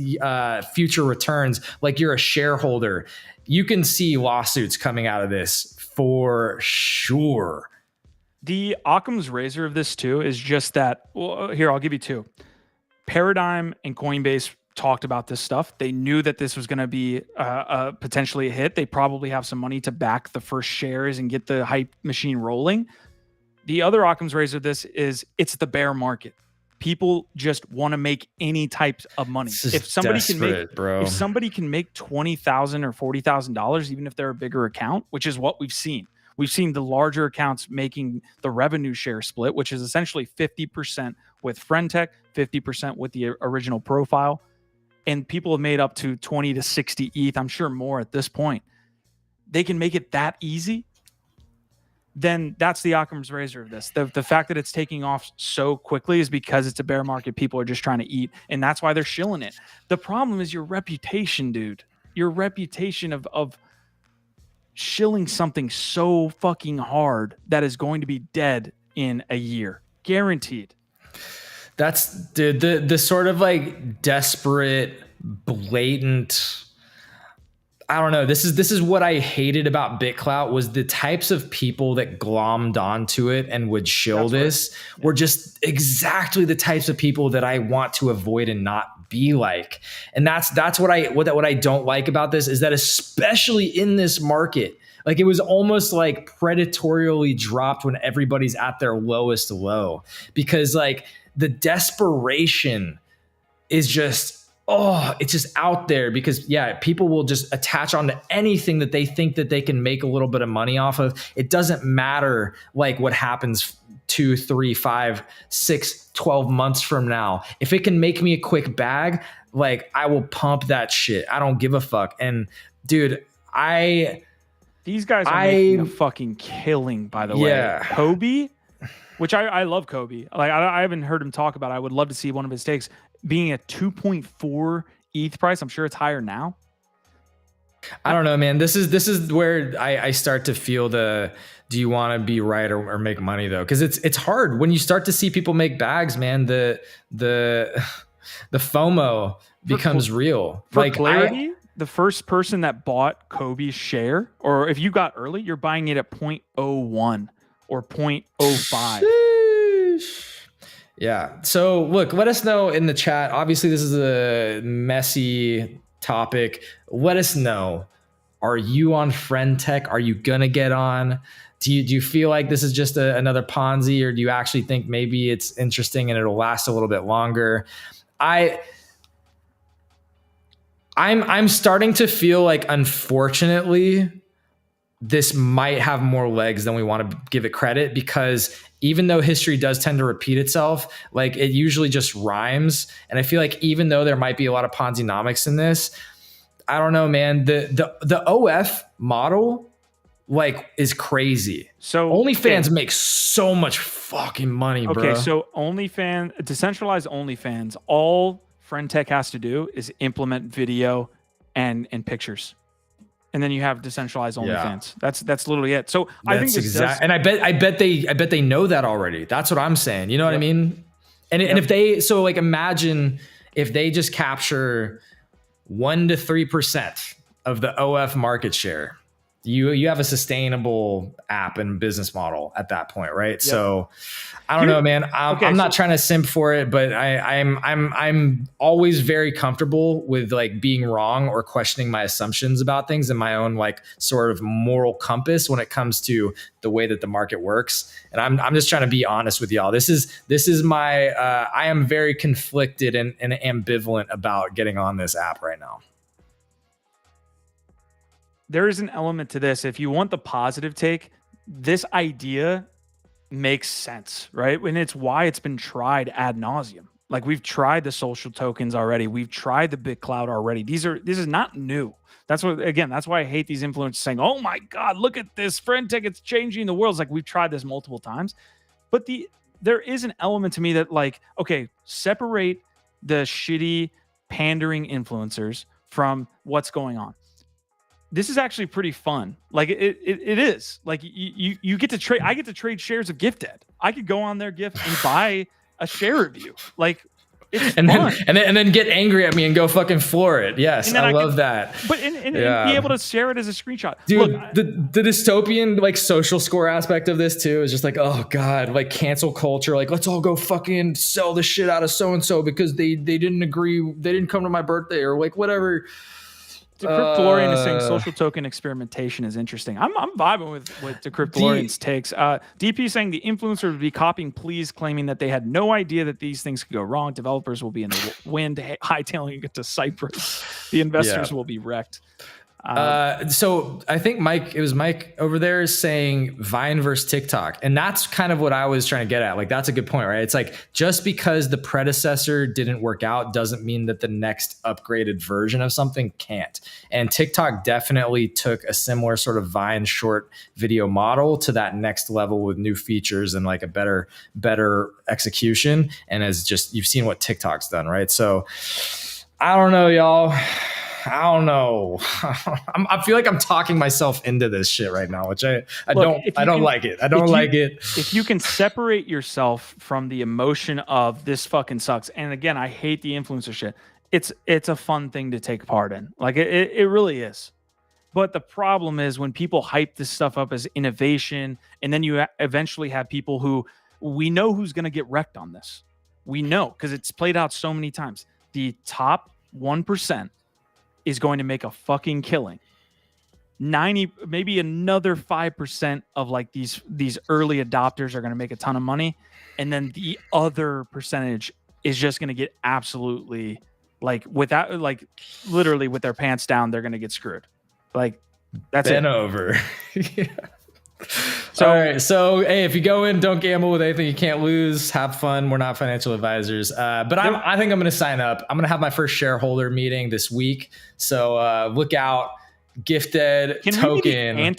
future returns, like you're a shareholder, you can see lawsuits coming out of this for sure. The Occam's razor of this too is just that, well, here, I'll give you two. Paradigm and Coinbase talked about this stuff. They knew that this was going to be potentially a hit. They probably have some money to back the first shares and get the hype machine rolling. The other Occam's razor of this is it's the bear market. People just want to make any types of money. If somebody can make, bro. If somebody can make $20,000 or $40,000, even if they're a bigger account, which is what we've seen. We've seen the larger accounts making the revenue share split, which is essentially 50% with friend.tech, 50% with the original profile. And people have made up to 20 to 60 ETH, I'm sure more at this point. They can make it that easy. Then that's the Occam's razor of this. The fact that it's taking off so quickly is because it's a bear market. People are just trying to eat, and that's why they're shilling it. The problem is your reputation, dude. Your reputation of shilling something so fucking hard that is going to be dead in a year. Guaranteed. That's, dude, the sort of like desperate, blatant, I don't know. This is what I hated about Bitclout, was the types of people that glommed onto it and would shill this were just exactly the types of people that I want to avoid and not be like. And that's what I don't like about this, is that especially in this market, like it was almost like predatorially dropped when everybody's at their lowest low, because like the desperation is just it's just out there because people will just attach onto anything that they think that they can make a little bit of money off of. It doesn't matter like what happens 2, 3, 5, 6, 12 months from now. If it can make me a quick bag, like I will pump that shit. I don't give a fuck. And dude, these guys are making a fucking killing, by the way. Kobe, which I love Kobe. Like I haven't heard him talk about it. I would love to see one of his takes. Being a 2.4 ETH price, I'm sure it's higher now. I don't know, man. This is where I start to feel do you want to be right or make money though? Because it's hard when you start to see people make bags, man. The FOMO becomes real. For like clarity, the first person that bought Kobe's share, or if you got early, you're buying it at 0.01 or 0.05. Yeah. So look, let us know in the chat. Obviously, this is a messy topic. Let us know. Are you on friend.tech? Are you gonna get on? Do you feel like this is just another Ponzi, or do you actually think maybe it's interesting and it'll last a little bit longer? I'm starting to feel like, unfortunately, this might have more legs than we want to give it credit, because even though history does tend to repeat itself, like it usually just rhymes. And I feel like even though there might be a lot of Ponzi-nomics in this, I don't know, man, the OF model like is crazy. So OnlyFans makes so much fucking money, bro. Okay, so decentralized OnlyFans, all friend.tech has to do is implement video and pictures. And then you have decentralized OnlyFans. That's literally it. So I think and I bet they know that already. That's what I'm saying. You know what I mean? And if they imagine if they just capture 1 to 3% of the OF market share, you have a sustainable app and business model at that point, right? Yep. So I don't know, man. I'm not trying to simp for it, but I'm always very comfortable with like being wrong or questioning my assumptions about things and my own like sort of moral compass when it comes to the way that the market works. And I'm just trying to be honest with y'all. This is my I am very conflicted and ambivalent about getting on this app right now. There is an element to this. If you want the positive take, this idea makes sense, right? And it's why it's been tried ad nauseum. Like we've tried the social tokens already. We've tried the Bitclout already. This is not new. That's why I hate these influencers saying, "Oh my God, look at this friend.tech, it's changing the world." It's like we've tried this multiple times. But there is an element to me that like, okay, separate the shitty pandering influencers from what's going on. This is actually pretty fun. Like it is. Like you get to trade. I get to trade shares of GiftEd. I could go on their Gift and buy a share of you. Like it's and fun. Then get angry at me and go fucking floor it. Yes, I love that. But and be able to share it as a screenshot. Dude, look, the dystopian like social score aspect of this too is just like, oh God, like cancel culture. Like let's all go fucking sell the shit out of so and so because they didn't agree. They didn't come to my birthday or like whatever. Decryptolorian is saying social token experimentation is interesting. I'm vibing with Decryptolorian's takes. DP saying the influencer would be copying pleas, claiming that they had no idea that these things could go wrong. Developers will be in the wind, hightailing it to Cyprus. The investors will be wrecked. So I think it was Mike over there saying Vine versus TikTok. And that's kind of what I was trying to get at. Like, that's a good point, right? It's like, just because the predecessor didn't work out doesn't mean that the next upgraded version of something can't. And TikTok definitely took a similar sort of Vine short video model to that next level with new features and like a better execution. And you've seen what TikTok's done, right? So I don't know, y'all. I don't know. I feel like I'm talking myself into this shit right now, which I don't like it. I don't like it. If you can separate yourself from the emotion of this fucking sucks, and again, I hate the influencer shit. It's a fun thing to take part in. Like it really is. But the problem is when people hype this stuff up as innovation, and then you eventually have people who we know who's going to get wrecked on this. We know because it's played out so many times. The top 1% is going to make a fucking killing. 90, maybe another 5% of like these early adopters are going to make a ton of money. And then the other percentage is just going to get absolutely like without like literally with their pants down, they're gonna get screwed. Like that's Bent it. over. Yeah. So, all right. So, hey, if you go in, don't gamble with anything you can't lose. Have fun. We're not financial advisors. But I think I'm going to sign up. I'm going to have my first shareholder meeting this week. So look out. Gifted token.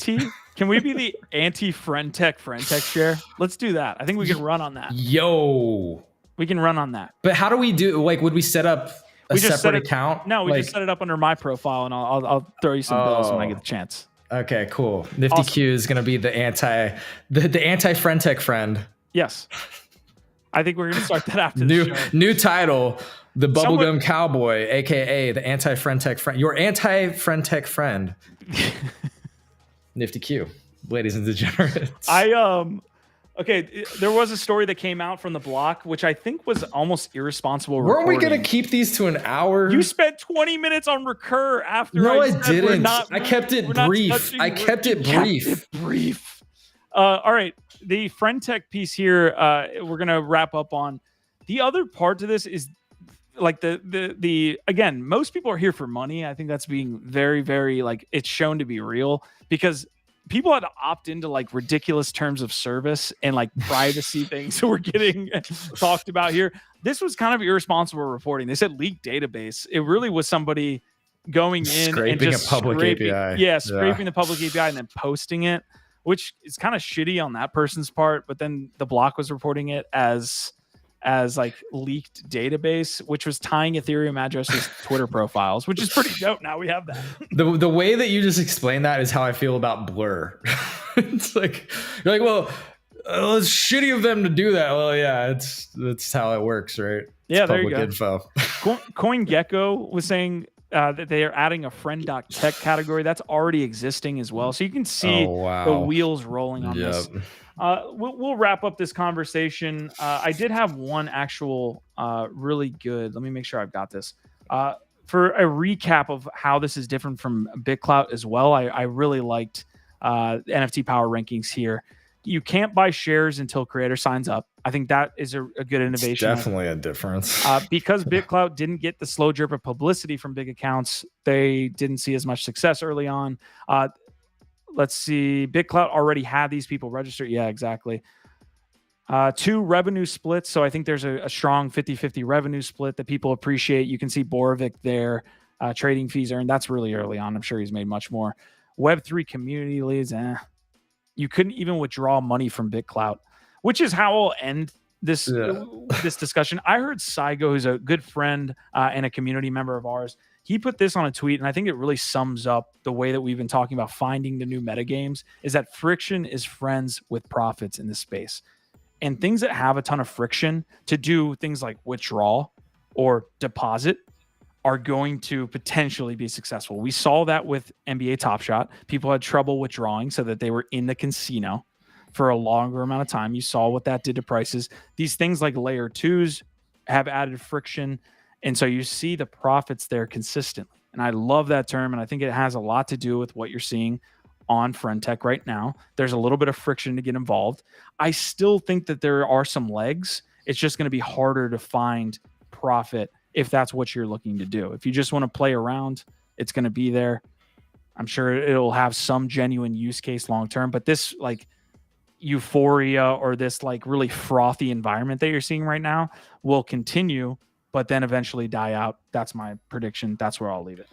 Can we be the anti friend.tech share? Let's do that. I think we can run on that. Yo. We can run on that. But how do we do? Like, would we set up a separate account? No, we just set it up under my profile, and I'll throw you some bills when I get the chance. Okay, cool. NiftyQ is going to be the anti friend.tech friend. Yes. I think we're going to start that after the show. New title, the Bubblegum Cowboy, aka the anti friend.tech friend. Your anti friend.tech friend. NiftyQ, ladies and degenerates. Okay, there was a story that came out from the block, which I think was almost irresponsible. Weren't we going to keep these to an hour? You spent 20 minutes on Recur after. No, I didn't. I kept it brief. Brief. All right, the friend.tech piece here. We're gonna wrap up on. The other part to this is like the again, most people are here for money. I think that's being very, very like it's shown to be real because people had to opt into like ridiculous terms of service and like privacy things that were getting talked about here. This was kind of irresponsible reporting. They said leaked database. It really was somebody going in scraping and just a public API. Yeah, scraping the public API and then posting it, which is kind of shitty on that person's part. But then the block was reporting it as like leaked database, which was tying Ethereum addresses to Twitter profiles, which is pretty dope. Now we have that. The way that you just explained that is how I feel about Blur. It's like, you're like, well, it's shitty of them to do that. Well, yeah, that's how it works, right? Yeah, it's there you go. Info. CoinGecko was saying that they are adding a friend.tech category that's already existing as well. So you can see the wheels rolling on this. We'll wrap up this conversation. I did have one actual really good. Let me make sure I've got this. For a recap of how this is different from Bitclout as well, I really liked NFT power rankings here. You can't buy shares until creator signs up. I think that is a good innovation. It's definitely a difference. Because Bitclout didn't get the slow drip of publicity from big accounts, they didn't see as much success early on. Let's see. Bitclout already had these people registered. Yeah, exactly. 2 revenue splits. So I think there's a strong 50-50 revenue split that people appreciate. You can see Borovic there. Trading fees earned. That's really early on. I'm sure he's made much more. Web3 community leads. You couldn't even withdraw money from Bitclout, which is how I'll end this discussion. I heard Saigo, who's a good friend and a community member of ours, he put this on a tweet, and I think it really sums up the way that we've been talking about finding the new metagames, is that friction is friends with profits in this space. And things that have a ton of friction to do things like withdrawal or deposit are going to potentially be successful. We saw that with NBA Top Shot. People had trouble withdrawing so that they were in the casino for a longer amount of time. You saw what that did to prices. These things like layer 2s have added friction. And so you see the profits there consistently. And I love that term. And I think it has a lot to do with what you're seeing on friend.tech right now. There's a little bit of friction to get involved. I still think that there are some legs. It's just going to be harder to find profit if that's what you're looking to do. If you just want to play around, it's going to be there. I'm sure it'll have some genuine use case long term, but this like euphoria or this like really frothy environment that you're seeing right now will continue, but then eventually die out. That's my prediction. That's where I'll leave it.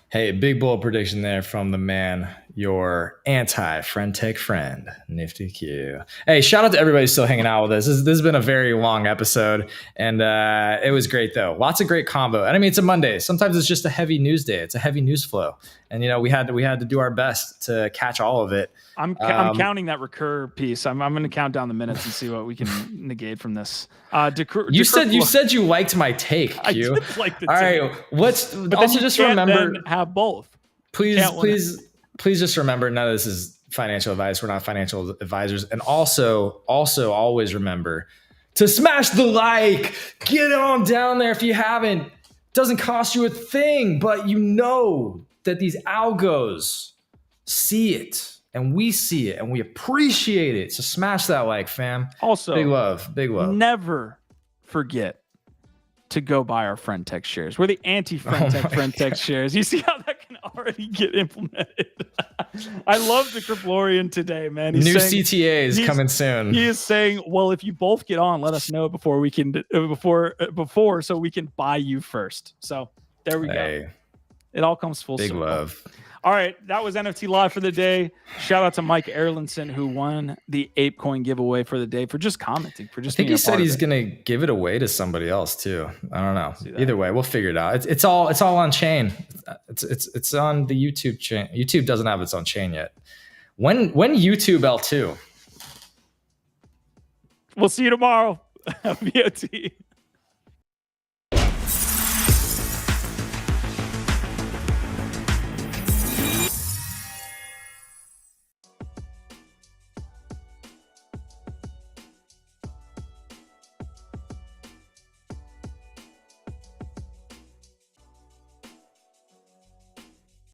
Hey, big bold prediction there from the man, your anti-friend.tech friend, NiftyQ. Hey, shout out to everybody still hanging out with us. This has been a very long episode, and it was great, though. Lots of great combo. And I mean, it's a Monday. Sometimes it's just a heavy news day. It's a heavy news flow. And, you know, we had to do our best to catch all of it. I'm counting that Recur piece. I'm going to count down the minutes and see what we can negate from this. You said you liked my take, Q. I did like the all take. Right, let's also just remember. Have both. Please just remember, none of this is financial advice. We're not financial advisors. And also always remember to smash the like. Get on down there if you haven't. Doesn't cost you a thing, but you know that these algos see it. And we see it, and we appreciate it. So smash that like, fam. Also, big love. Never forget to go buy our friend tech shares. We're the anti-friend tech friend tech shares. You see how that can already get implemented. I love the Criplorian today, man. He's New saying, CTAs coming soon. He is saying, well, if you both get on, let us know before we can before so we can buy you first. So there we go. It all comes full circle. Big love. All right, that was NFT Live for the day. Shout out to Mike Erlandson, who won the ApeCoin giveaway for the day for just commenting. For just, I think he said he's gonna give it away to somebody else too. I don't know. Either way, we'll figure it out. It's all on chain. It's on the YouTube chain. YouTube doesn't have its own chain yet. When YouTube L2? We'll see you tomorrow. VOT.